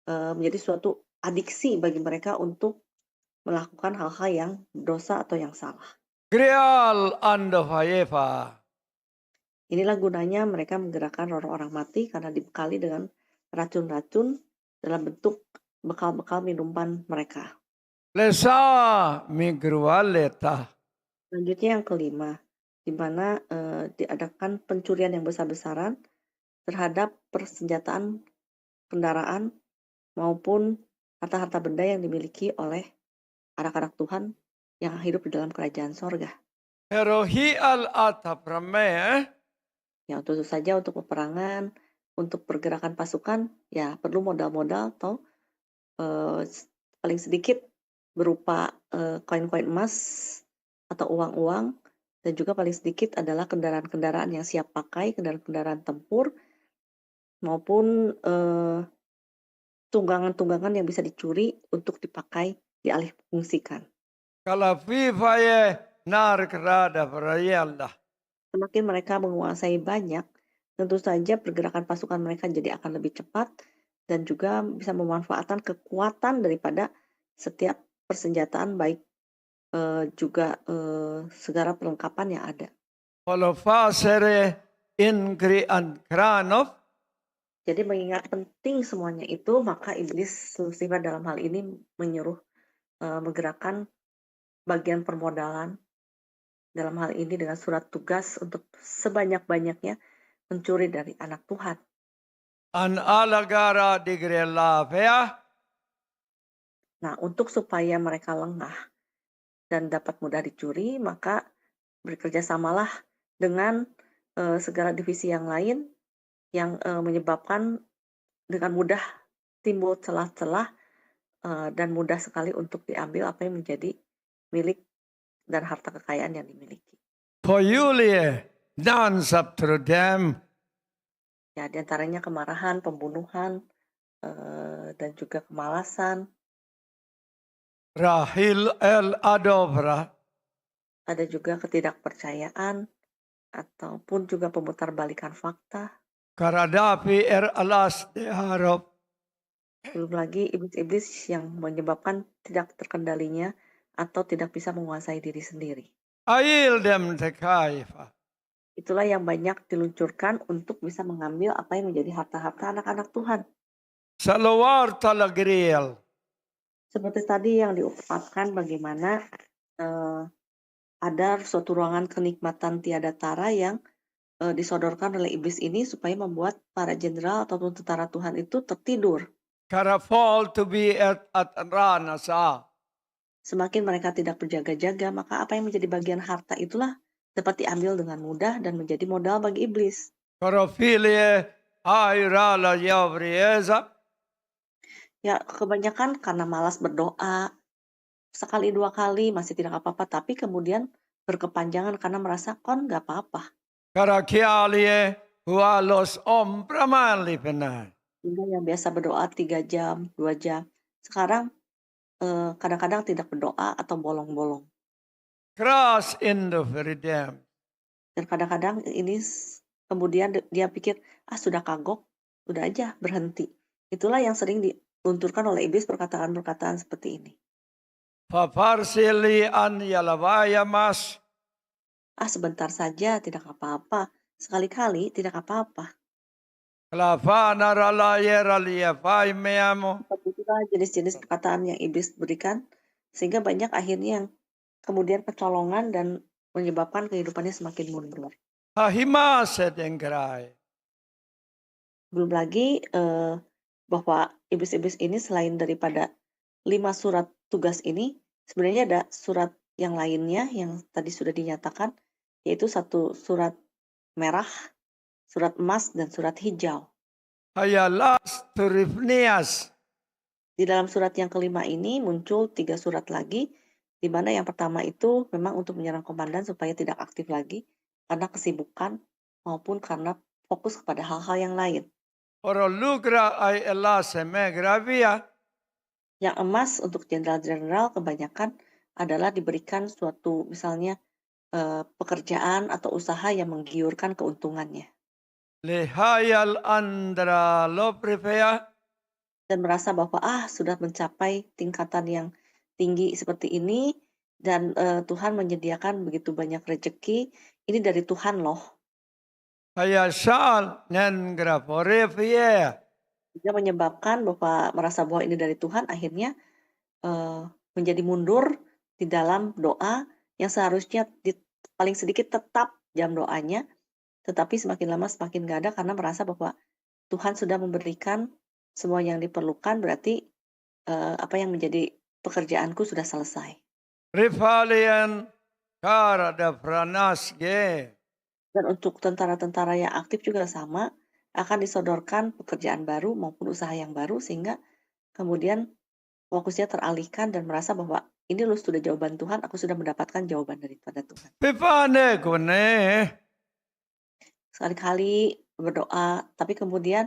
menjadi suatu adiksi bagi mereka untuk melakukan hal-hal yang dosa atau yang salah. Krial andofayefa. Inilah gunanya mereka menggerakkan roh orang mati karena dibekali dengan racun-racun dalam bentuk bekal-bekal minuman mereka. Lesa migrualeta. Selanjutnya yang kelima, di mana diadakan pencurian yang besar-besaran terhadap persenjataan kendaraan maupun harta-harta benda yang dimiliki oleh anak-anak Tuhan yang hidup di dalam kerajaan sorga. Herohi al ataprame. Ya tentu saja untuk peperangan, untuk pergerakan pasukan, ya perlu modal-modal atau paling sedikit berupa koin-koin emas atau uang-uang, dan juga paling sedikit adalah kendaraan-kendaraan yang siap pakai, kendaraan-kendaraan tempur, maupun tunggangan-tunggangan yang bisa dicuri untuk dipakai, dialih fungsikan. Kalau vivaye nar kerada perayallah. Semakin mereka menguasai banyak, tentu saja pergerakan pasukan mereka jadi akan lebih cepat dan juga bisa memanfaatkan kekuatan daripada setiap persenjataan baik juga segala perlengkapan yang ada. Kalau fasere ingri an kranov. Jadi mengingat penting semuanya itu, maka iblis Lucifer dalam hal ini menyuruh menggerakkan bagian permodalan dalam hal ini dengan surat tugas untuk sebanyak-banyaknya mencuri dari anak Tuhan. An alagara digrelafea. Nah, untuk supaya mereka lengah dan dapat mudah dicuri, maka bekerja samalah dengan segala divisi yang lain yang menyebabkan dengan mudah timbul celah-celah dan mudah sekali untuk diambil apa yang menjadi milik dan harta kekayaan yang dimiliki. Poyulie dance up to them. Ya, diantaranya kemarahan, pembunuhan, dan juga kemalasan. Rahil el adovra. Ada juga ketidakpercayaan ataupun juga pemutarbalikan fakta. Karadapi alas de harop. Belum lagi iblis-iblis yang menyebabkan tidak terkendalinya atau tidak bisa menguasai diri sendiri. Ail dem tekaifa. Itulah yang banyak diluncurkan untuk bisa mengambil apa yang menjadi harta-harta anak-anak Tuhan. Salawar talagriel. Seperti tadi yang diungkapkan bagaimana ada suatu ruangan kenikmatan tiada tara yang disodorkan oleh iblis ini supaya membuat para jenderal ataupun tentara Tuhan itu tertidur. Karafall to be at ranasa. Semakin mereka tidak berjaga-jaga, maka apa yang menjadi bagian harta itulah dapat diambil dengan mudah dan menjadi modal bagi iblis. Karafilie airala yavrieza. Ya, kebanyakan karena malas berdoa, sekali dua kali masih tidak apa-apa, tapi kemudian berkepanjangan karena merasa kon nggak apa-apa. Karakialie hualos ompramali penai. Sehingga yang biasa berdoa 3 jam, 2 jam, sekarang kadang-kadang tidak berdoa atau bolong-bolong. Kras indo veridem. Dan kadang-kadang ini kemudian dia pikir, sudah kagok, udah aja berhenti. Itulah yang sering dilunturkan oleh iblis perkataan-perkataan seperti ini. Paparsili an yalavaya mas. Sebentar saja, tidak apa-apa. Sekali-kali, tidak apa-apa. Kalafana ralayeralia pai meamo. Seperti itulah jenis-jenis perkataan yang iblis berikan, sehingga banyak akhirnya yang kemudian kecolongan dan menyebabkan kehidupannya semakin mundur. Hahima sedenggerai. Belum lagi bahwa iblis-iblis ini selain daripada 5 surat tugas ini, sebenarnya ada surat yang lainnya yang tadi sudah dinyatakan, yaitu 1 surat merah, surat emas, dan surat hijau. Hayalas turifnias. Di dalam surat yang kelima ini muncul 3 surat lagi, di mana yang pertama itu memang untuk menyerang komandan supaya tidak aktif lagi karena kesibukan maupun karena fokus kepada hal-hal yang lain. Orolugra ay elase megravia. Yang emas untuk jenderal-jenderal kebanyakan adalah diberikan suatu misalnya pekerjaan atau usaha yang menggiurkan keuntungannya. Lehayal andra loprivea. Dan merasa bahwa sudah mencapai tingkatan yang tinggi seperti ini dan Tuhan menyediakan begitu banyak rezeki, ini dari Tuhan loh. Hayasal nengra porefia. Dia menyebabkan bahwa merasa bahwa ini dari Tuhan, akhirnya menjadi mundur di dalam doa yang seharusnya paling sedikit tetap jam doanya, tetapi semakin lama semakin nggak ada karena merasa bahwa Tuhan sudah memberikan semua yang diperlukan, berarti apa yang menjadi pekerjaanku sudah selesai. Rifalian karada pranas ge. Dan untuk tentara-tentara yang aktif juga sama, akan disodorkan pekerjaan baru maupun usaha yang baru, sehingga kemudian fokusnya teralihkan dan merasa bahwa ini loh sudah jawaban Tuhan, aku sudah mendapatkan jawaban daripada Tuhan. Pipane kone. Sekali-kali berdoa, tapi kemudian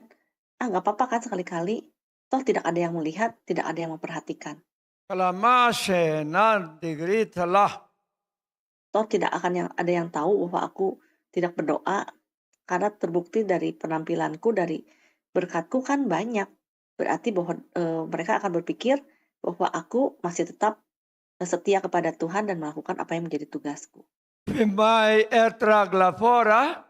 nggak apa-apa kan sekali-kali, toh tidak ada yang melihat, tidak ada yang memperhatikan. Kalamase nan digritalah. Toh tidak akan ada yang tahu bahwa aku tidak berdoa, karena terbukti dari penampilanku, dari berkatku kan banyak. Berarti bahwa mereka akan berpikir bahwa aku masih tetap setia kepada Tuhan dan melakukan apa yang menjadi tugasku. Pimai etraglafora.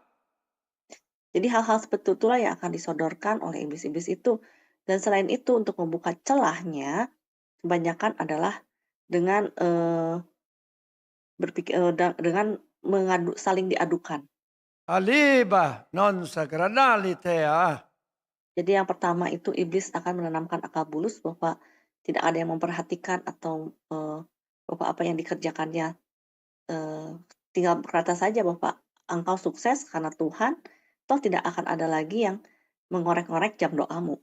Jadi hal-hal seperti itulah yang akan disodorkan oleh iblis-iblis itu. Dan selain itu untuk membuka celahnya, kebanyakan adalah dengan dengan saling diadukan. Aliba non sagranalitea. Jadi yang pertama itu iblis akan menanamkan akal bulus bahwa tidak ada yang memperhatikan atau bahwa apa yang dikerjakannya tinggal berkata saja bahwa engkau sukses karena Tuhan, toh tidak akan ada lagi yang mengorek-ngorek jam doamu.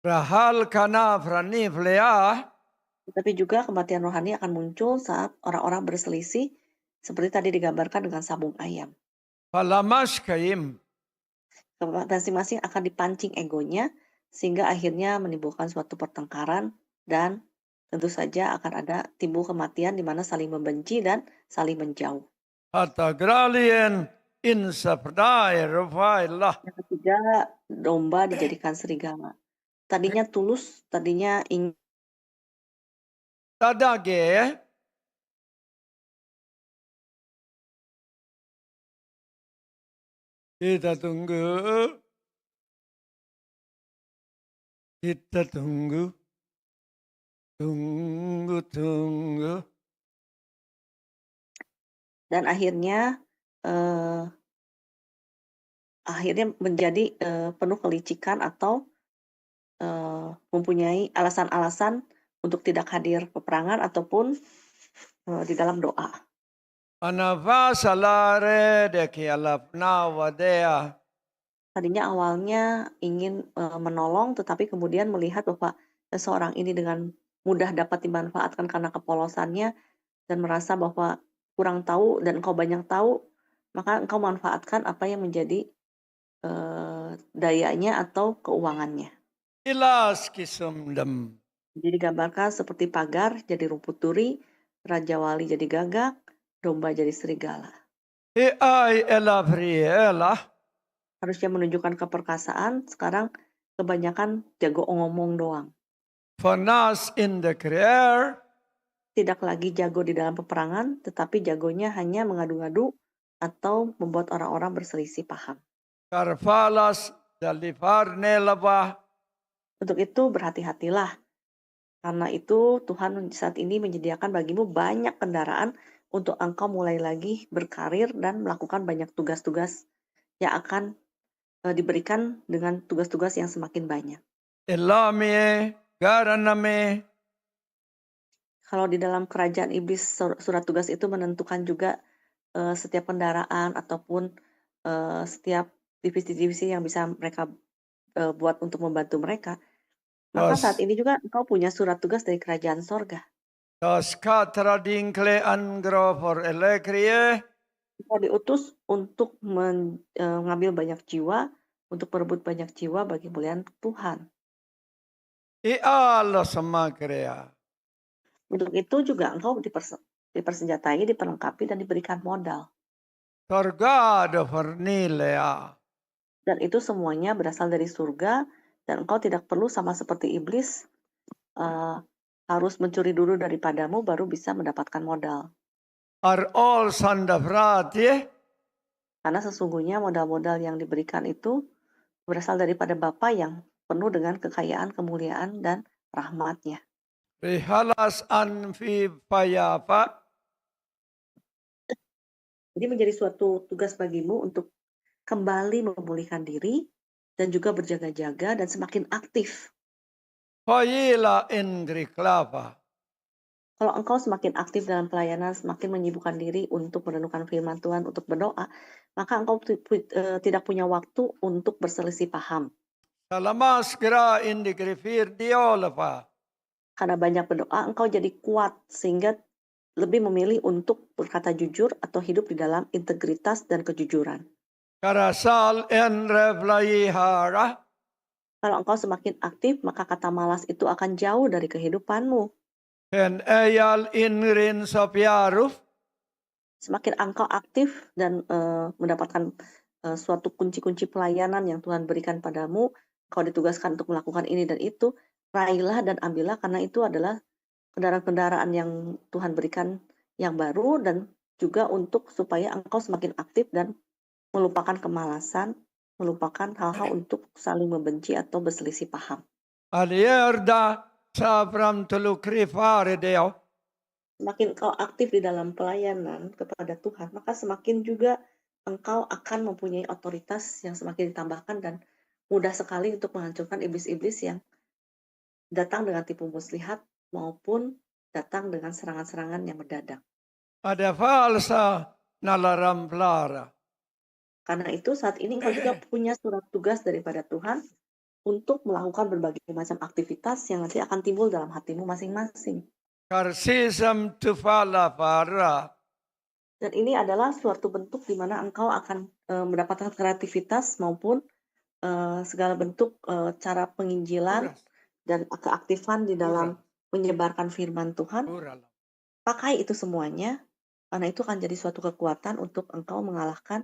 Rahal kana praniflea. Tetapi juga kematian rohani akan muncul saat orang-orang berselisih, seperti tadi digambarkan dengan sabung ayam. Palamas kaim. Masing-masing akan dipancing egonya, sehingga akhirnya menimbulkan suatu pertengkaran, dan tentu saja akan ada timbul kematian di mana saling membenci dan saling menjauh. Atagralien insapdai rufailah. Yang ketiga, domba dijadikan serigala. Tadinya tulus, tadinya ingin Tadage. Kita tunggu. Kita tunggu. Tunggu. dan akhirnya menjadi penuh kelicikan atau mempunyai alasan-alasan untuk tidak hadir peperangan ataupun di dalam doa. Anava salare de kialapna wadea. Tadinya awalnya ingin menolong, tetapi kemudian melihat bahwa seseorang ini dengan mudah dapat dimanfaatkan karena kepolosannya dan merasa bahwa kurang tahu dan engkau banyak tahu, maka engkau manfaatkan apa yang menjadi dayanya atau keuangannya. Ilas kisumdem. Jadi digambarkan seperti pagar jadi rumput duri, raja wali jadi gagak, domba jadi serigala. Ai ela priela. Harusnya menunjukkan keperkasaan, sekarang kebanyakan jago ngomong doang. Fanas in the career. Tidak lagi jago di dalam peperangan, tetapi jagonya hanya mengadu-ngadu atau membuat orang-orang berselisih paham. Karfalas dalifarne labah. Untuk itu berhati-hatilah. Karena itu Tuhan saat ini menyediakan bagimu banyak kendaraan untuk engkau mulai lagi berkarir dan melakukan banyak tugas-tugas yang akan diberikan dengan tugas-tugas yang semakin banyak. Elamie, garaname. Kalau di dalam kerajaan iblis surat tugas itu menentukan juga setiap kendaraan ataupun setiap divisi-divisi yang bisa mereka buat untuk membantu mereka. Maka saat ini juga engkau punya surat tugas dari kerajaan sorga. Das katra dinkle angro for elekrie. Engkau diutus untuk mengambil banyak jiwa, untuk merebut banyak jiwa bagi kemuliaan Tuhan. Iala sama krea. Untuk itu juga engkau dipersenjatai, diperlengkapi, dan diberikan modal. Torgado fornilea. Dan itu semuanya berasal dari surga, dan engkau tidak perlu sama seperti iblis harus mencuri dulu daripadamu baru bisa mendapatkan modal. Are all sandavrati. Karena sesungguhnya modal-modal yang diberikan itu berasal daripada Bapa yang penuh dengan kekayaan, kemuliaan, dan rahmat-Nya. Rihalas anfi payapa. Jadi menjadi suatu tugas bagimu untuk kembali memulihkan diri dan juga berjaga-jaga dan semakin aktif. Payila ingriklava. Kalau engkau semakin aktif dalam pelayanan, semakin menyibukkan diri untuk merenungkan firman Tuhan, untuk berdoa, maka engkau tidak punya waktu untuk berselisih paham. Salamas kira indigrifir diolapa. Karena banyak berdoa, engkau jadi kuat sehingga lebih memilih untuk berkata jujur atau hidup di dalam integritas dan kejujuran. Karasal en revlaihara. Kalau engkau semakin aktif, maka kata malas itu akan jauh dari kehidupanmu. En eyal inrin sopiaruf. Semakin engkau aktif dan mendapatkan suatu kunci-kunci pelayanan yang Tuhan berikan padamu, kau ditugaskan untuk melakukan ini dan itu, raihlah dan ambillah karena itu adalah kendaraan-kendaraan yang Tuhan berikan yang baru dan juga untuk supaya engkau semakin aktif dan melupakan kemalasan, melupakan hal-hal untuk saling membenci atau berselisih paham. Alierda sabram tulukrifare deo. Semakin engkau aktif di dalam pelayanan kepada Tuhan, maka semakin juga engkau akan mempunyai otoritas yang semakin ditambahkan dan mudah sekali untuk menghancurkan iblis-iblis yang datang dengan tipu muslihat maupun datang dengan serangan-serangan yang mendadak. Ada falsa nalaramplara. Karena itu saat ini engkau juga punya surat tugas daripada Tuhan untuk melakukan berbagai macam aktivitas yang nanti akan timbul dalam hatimu masing-masing. Karsisam tufala para. Dan ini adalah suatu bentuk di mana engkau akan mendapatkan kreativitas maupun segala bentuk cara penginjilan dan keaktifan di dalam menyebarkan firman Tuhan. Pakai itu semuanya, karena itu akan jadi suatu kekuatan untuk engkau mengalahkan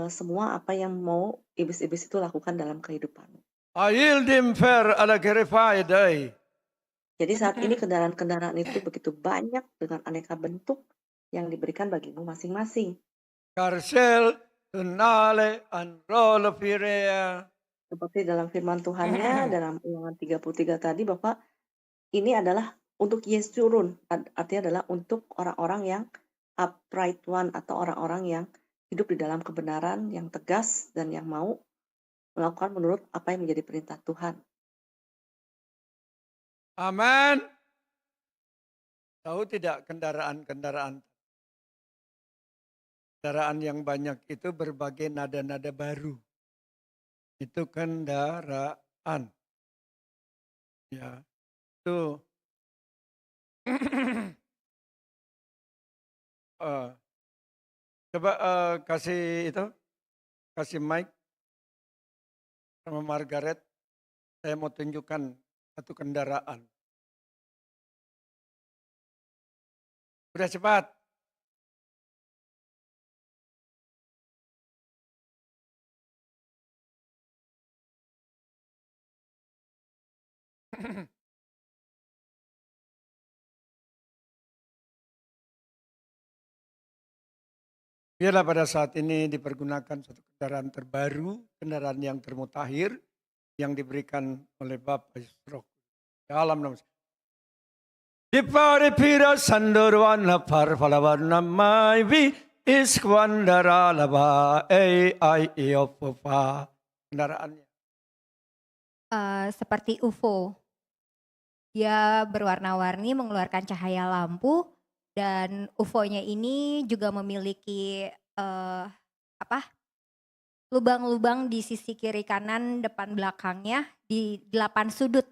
semua apa yang mau iblis-iblis itu lakukan dalam kehidupanmu. Ayildim fer ala gerifai. Jadi saat ini kendaraan-kendaraan itu begitu banyak dengan aneka bentuk yang diberikan bagimu masing-masing. Karsel tunale anrolo pirea. Seperti dalam firman Tuhannya dalam Ulangan 33 tadi, Bapak, ini adalah untuk Yesurun, artinya adalah untuk orang-orang yang upright one atau orang-orang yang hidup di dalam kebenaran, yang tegas dan yang mau melakukan menurut apa yang menjadi perintah Tuhan. Amen. Tahu tidak kendaraan yang banyak itu berbagai nada-nada baru. Itu kendaraan. Ya, itu eh, coba kasih mic sama Margaret. Saya mau tunjukkan satu kendaraan. Udah cepat. Biarlah pada saat ini dipergunakan suatu kendaraan terbaru, kendaraan yang termutakhir, yang diberikan oleh Bapak Yesus. Dalam nama Dipare pira sandorwana parpalavarna maivi iskwandara lava ai iopopa. Kendaraannya. Seperti UFO. Dia berwarna-warni mengeluarkan cahaya lampu dan UFO-nya ini juga memiliki lubang-lubang di sisi kiri kanan depan belakangnya di 8 sudut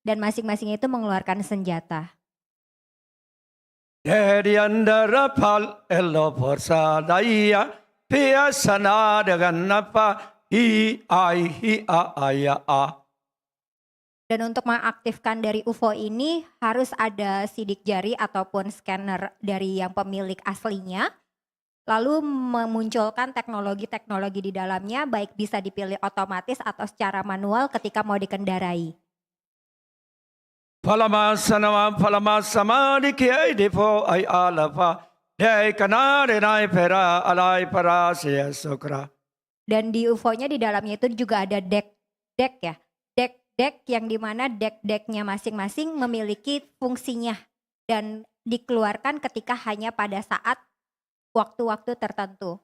dan masing-masing itu mengeluarkan senjata. Dari andara pal elo forsa daya piasana dengan apa hi a. Dan untuk mengaktifkan dari UFO ini harus ada sidik jari ataupun scanner dari yang pemilik aslinya. Lalu memunculkan teknologi-teknologi di dalamnya baik bisa dipilih otomatis atau secara manual ketika mau dikendarai. Palamasama dikiai depo ai alapa dai kanare nai pera alai para sokra. Dan di UFO-nya di dalamnya itu juga ada deck ya. Deck yang dimana deck-decknya masing-masing memiliki fungsinya dan dikeluarkan ketika hanya pada saat waktu-waktu tertentu.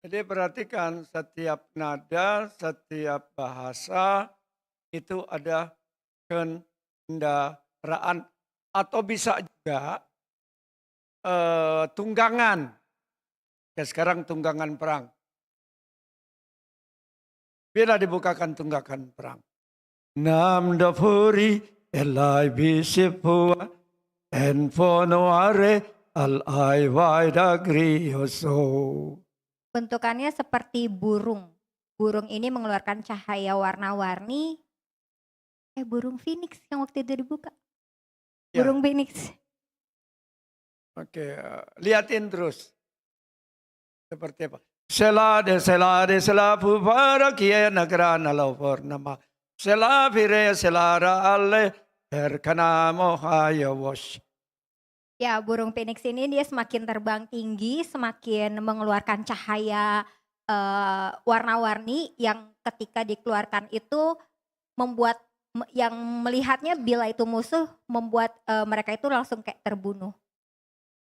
Jadi perhatikan setiap nada, setiap bahasa itu ada kendaraan atau bisa juga tunggangan. Ya sekarang tunggangan perang. Bila dibukakan tunggangan perang. Nam dapuri elai bisipua enfono are al-ai waida grioso. Bentukannya seperti burung. Burung ini mengeluarkan cahaya warna-warni. Burung phoenix yang waktu itu dibuka. Ya. Burung phoenix. Oke, liatin terus. Seperti apa? Selade pupara kia nagara nalau nama. Sela vire selara alle terkana mohaya wash. Ya, burung phoenix ini dia semakin terbang tinggi, semakin mengeluarkan cahaya warna-warni yang ketika dikeluarkan itu membuat yang melihatnya bila itu musuh membuat mereka itu langsung kayak terbunuh.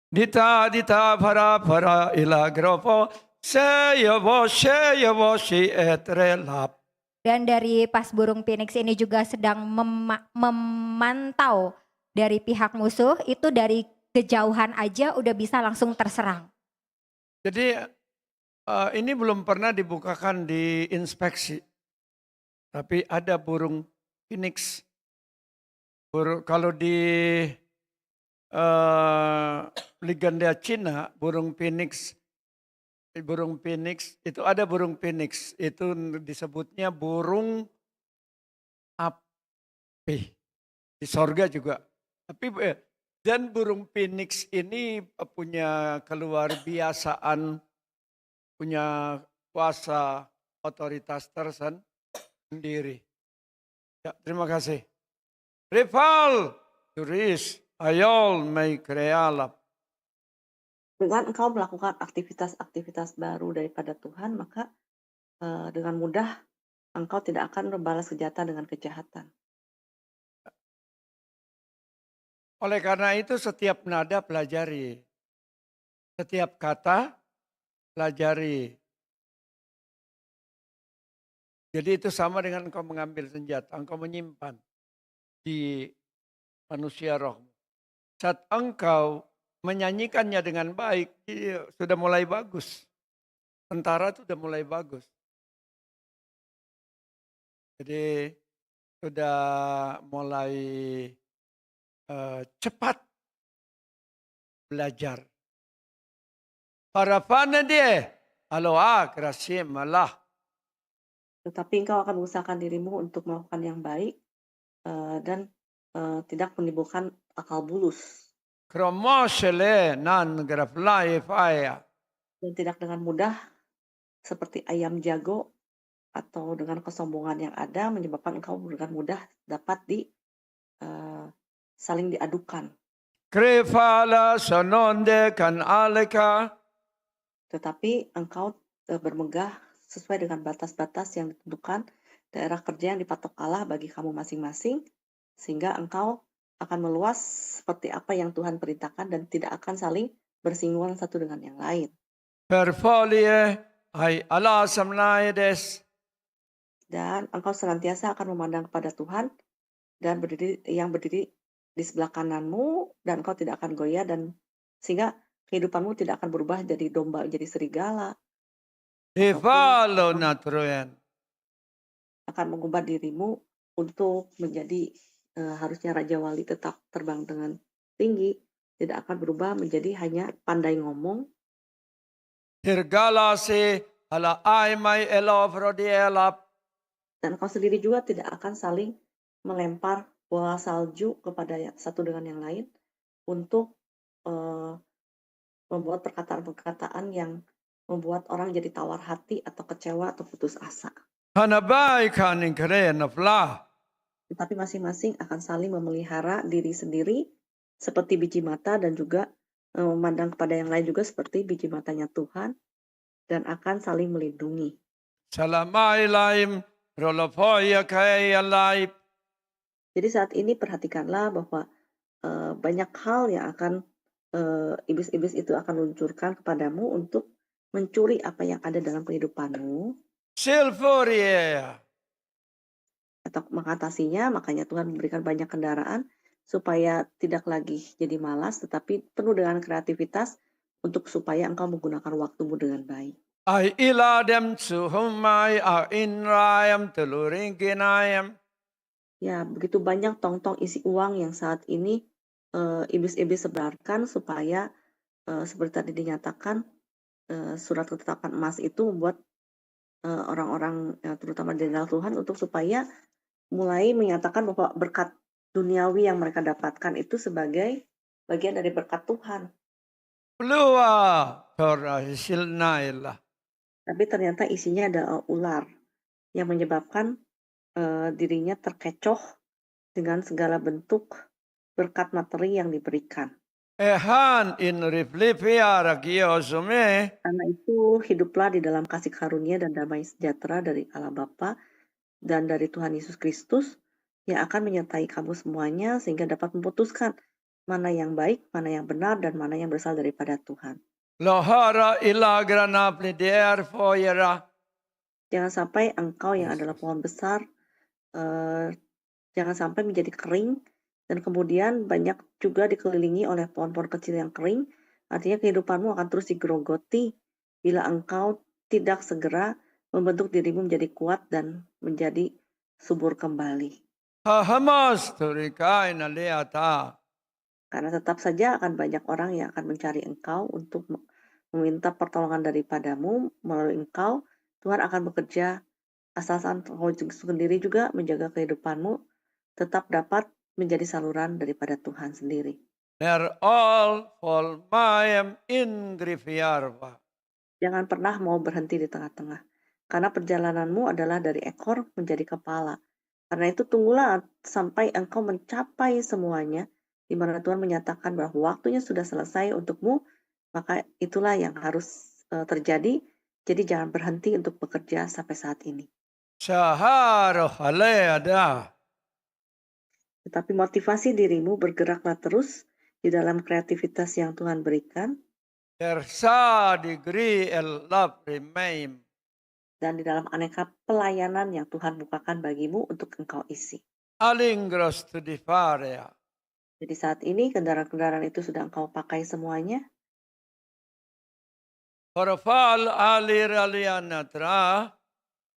Dita para ila gropo seyowo si etrelap. Dan dari pas burung phoenix ini juga sedang memantau dari pihak musuh itu dari kejauhan aja udah bisa langsung terserang. Jadi ini belum pernah dibukakan di inspeksi. Tapi ada burung phoenix. Kalau di legenda Cina burung phoenix itu ada burung phoenix itu disebutnya burung api di sorga juga. Tapi dan burung phoenix ini punya keluar biasaan, punya kuasa otoritas tersendiri. Ya, terima kasih. Rival, turis, ayol, may krealap. Dengan engkau melakukan aktivitas-aktivitas baru daripada Tuhan, maka dengan mudah engkau tidak akan membalas kejahatan dengan kejahatan. Oleh karena itu setiap nada pelajari. Setiap kata pelajari. Jadi itu sama dengan engkau mengambil senjata, engkau menyimpan di manusia rohmu. saat engkau menyanyikannya dengan baik, sudah mulai bagus. Tentara itu sudah mulai bagus. Jadi sudah mulai cepat belajar. Para dia, aloha krasim malah. Tetapi engkau akan mengusahakan dirimu untuk melakukan yang baik dan tidak menimbulkan akal bulus. Kromosele nan graflai faya. Dan tidak dengan mudah seperti ayam jago atau dengan kesombongan yang ada menyebabkan engkau dengan mudah dapat saling diadukan. Krefala sononde kan aleka. Tetapi engkau bermegah sesuai dengan batas-batas yang ditentukan daerah kerja yang dipatok Allah bagi kamu masing-masing, sehingga engkau akan meluas seperti apa yang Tuhan perintahkan dan tidak akan saling bersinggungan satu dengan yang lain. Perfolie ai ala samnaides. Dan engkau senantiasa akan memandang kepada Tuhan dan berdiri di sebelah kananmu, dan engkau tidak akan goyah, dan sehingga kehidupanmu tidak akan berubah jadi domba, jadi serigala. Ifalo natroen. Akan mengubah dirimu untuk menjadi harusnya Raja Wali tetap terbang dengan tinggi, tidak akan berubah menjadi hanya pandai ngomong. Hirgala se ala ai mai elap. Dan kau sendiri juga tidak akan saling melempar bola salju kepada satu dengan yang lain untuk membuat perkataan-perkataan yang membuat orang jadi tawar hati atau kecewa atau putus asa. Hanabai kaning keren aflah. Tetapi masing-masing akan saling memelihara diri sendiri seperti biji mata dan juga memandang kepada yang lain juga seperti biji matanya Tuhan dan akan saling melindungi. Salamai laim rolopoya kaya laip. Jadi saat ini perhatikanlah bahwa banyak hal yang akan iblis-iblis itu akan luncurkan kepadamu untuk mencuri apa yang ada dalam kehidupanmu. Silforia. Atau mengatasinya, makanya Tuhan memberikan banyak kendaraan supaya tidak lagi jadi malas, tetapi penuh dengan kreativitas untuk supaya engkau menggunakan waktumu dengan baik. Ai iladem suhumai a inrayam teluringkinayam. Ya, begitu banyak tong-tong isi uang yang saat ini iblis-iblis sebarkan supaya seperti tadi dinyatakan surat ketetapan emas itu membuat orang-orang terutama di dalam Tuhan untuk supaya mulai menyatakan bahwa berkat duniawi yang mereka dapatkan itu sebagai bagian dari berkat Tuhan. Plua torahisilnaillah. Tapi ternyata isinya adalah ular yang menyebabkan dirinya terkecoh dengan segala bentuk berkat materi yang diberikan. Ehan in riflipia ragiosume. Karena itu hiduplah di dalam kasih karunia dan damai sejahtera dari Allah Bapa dan dari Tuhan Yesus Kristus yang akan menyertai kamu semuanya sehingga dapat memutuskan mana yang baik, mana yang benar, dan mana yang berasal daripada Tuhan. Lohara ilagrana plider foyera. Jangan sampai engkau yang adalah pohon besar, jangan sampai menjadi kering, dan kemudian banyak juga dikelilingi oleh pohon-pohon kecil yang kering, artinya kehidupanmu akan terus digerogoti bila engkau tidak segera membentuk dirimu menjadi kuat dan menjadi subur kembali. Hamas turikai naliata. Karena tetap saja akan banyak orang yang akan mencari engkau untuk meminta pertolongan daripadamu. Melalui engkau, Tuhan akan bekerja asalkan engkau sendiri juga menjaga kehidupanmu tetap dapat menjadi saluran daripada Tuhan sendiri. They're all for mayam in grifiarva. Jangan pernah mau berhenti di tengah-tengah. Karena perjalananmu adalah dari ekor menjadi kepala. Karena itu tunggulah sampai engkau mencapai semuanya, di mana Tuhan menyatakan bahwa waktunya sudah selesai untukmu, maka itulah yang harus terjadi. Jadi jangan berhenti untuk bekerja sampai saat ini. Syaharo haleada. Tetapi motivasi dirimu bergeraklah terus di dalam kreativitas yang Tuhan berikan. Tersa degree el love remain. Dan di dalam aneka pelayanan yang Tuhan bukakan bagimu untuk engkau isi. Alingros to the faria. Jadi saat ini kendaraan-kendaraan itu sudah engkau pakai semuanya. Orfal alir alianatra.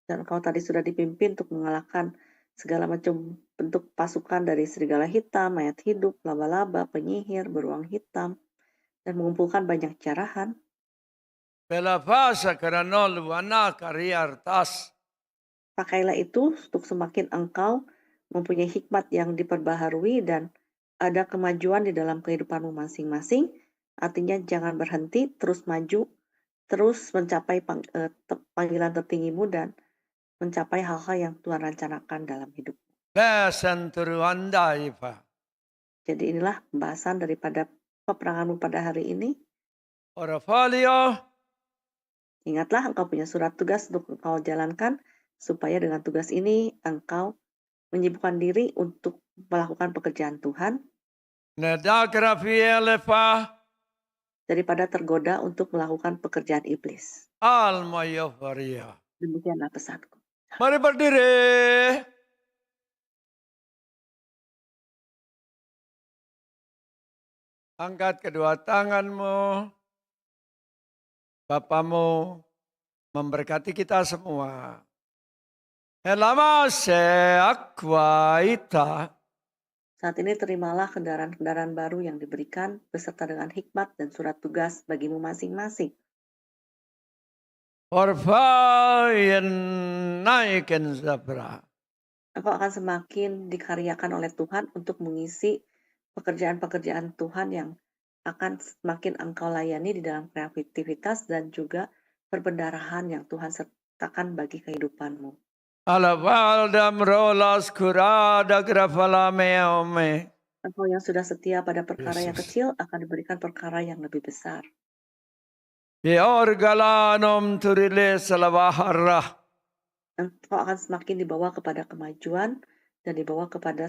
Dan engkau tadi sudah dipimpin untuk mengalahkan segala macam bentuk pasukan dari serigala hitam, mayat hidup, laba-laba, penyihir, beruang hitam, dan mengumpulkan banyak jarahan. Belafasa karanol wana kariartas. Pakailah itu untuk semakin engkau mempunyai hikmat yang diperbaharui dan ada kemajuan di dalam kehidupanmu masing-masing. Artinya jangan berhenti, terus maju, terus mencapai panggilan tertinggimu dan mencapai hal-hal yang Tuhan rencanakan dalam hidup. Besan turuandaipa. Jadi inilah pembahasan daripada peperanganmu pada hari ini. Orafalio. Ingatlah engkau punya surat tugas untuk engkau jalankan, supaya dengan tugas ini engkau menyibukkan diri untuk melakukan pekerjaan Tuhan, Nedagrafielepa. daripada tergoda untuk melakukan pekerjaan iblis. Almayofaria. Demikianlah pesanku. Mari berdiri. Angkat kedua tanganmu. Bapamu memberkati kita semua. Elamase akwaita. Saat ini terimalah kendaraan-kendaraan baru yang diberikan beserta dengan hikmat dan surat tugas bagimu masing-masing. Orfayen naiken zabra. Engkau akan semakin dikaryakan oleh Tuhan untuk mengisi pekerjaan-pekerjaan Tuhan yang akan semakin engkau layani di dalam kreativitas dan juga perbendarahan yang Tuhan sertakan bagi kehidupanmu. Alawaldam rolas kurada grafala meome. Engkau yang sudah setia pada perkara yang Yesus. kecil akan diberikan perkara yang lebih besar. Biorgalanom turile salawahara. Engkau akan semakin dibawa kepada kemajuan dan dibawa kepada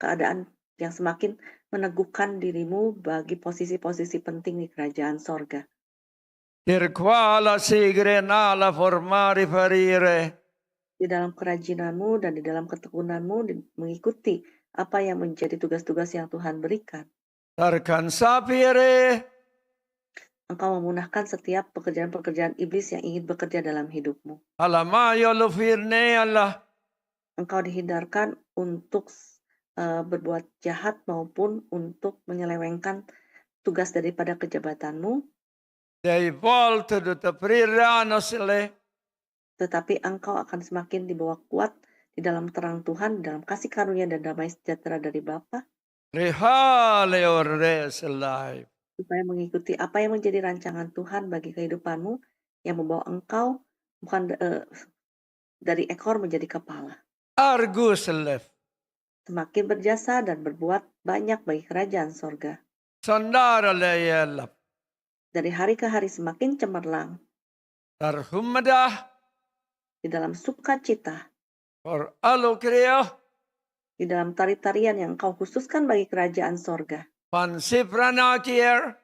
keadaan yang semakin meneguhkan dirimu bagi posisi-posisi penting di kerajaan sorga. Tirquala sigre nala formari farire. Di dalam kerajinanmu dan di dalam ketekunanmu mengikuti apa yang menjadi tugas-tugas yang Tuhan berikan. Tarkan sapire. Engkau memunahkan setiap pekerjaan-pekerjaan iblis yang ingin bekerja dalam hidupmu. Alamayo lufirne Allah. Engkau dihindarkan untuk berbuat jahat maupun untuk menyelewengkan tugas daripada kejabatanmu. Dei volte du tapriranosile. Tetapi engkau akan semakin dibawa kuat di dalam terang Tuhan, dalam kasih karunia dan damai sejahtera dari Bapa, Rihale ores life. supaya mengikuti apa yang menjadi rancangan Tuhan bagi kehidupanmu, yang membawa engkau bukan dari ekor menjadi kepala. Argus lef. Semakin berjasa dan berbuat banyak bagi kerajaan sorga. Sondara leyelap. Dari hari ke hari semakin cemerlang Tarhumadah. di dalam sukacita, Or alukriyo. di dalam tari-tarian yang engkau khususkan bagi kerajaan sorga, Pansipranakir.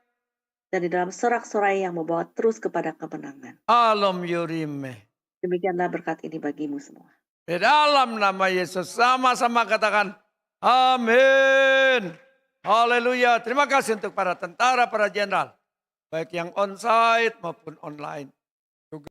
dan di dalam sorak-sorai yang membawa terus kepada kemenangan. Alom yurime. Demikianlah berkat ini bagimu semua. Di dalam nama Yesus sama-sama katakan amin. Haleluya. Terima kasih untuk para tentara, para jenderal. Baik yang onsite maupun online.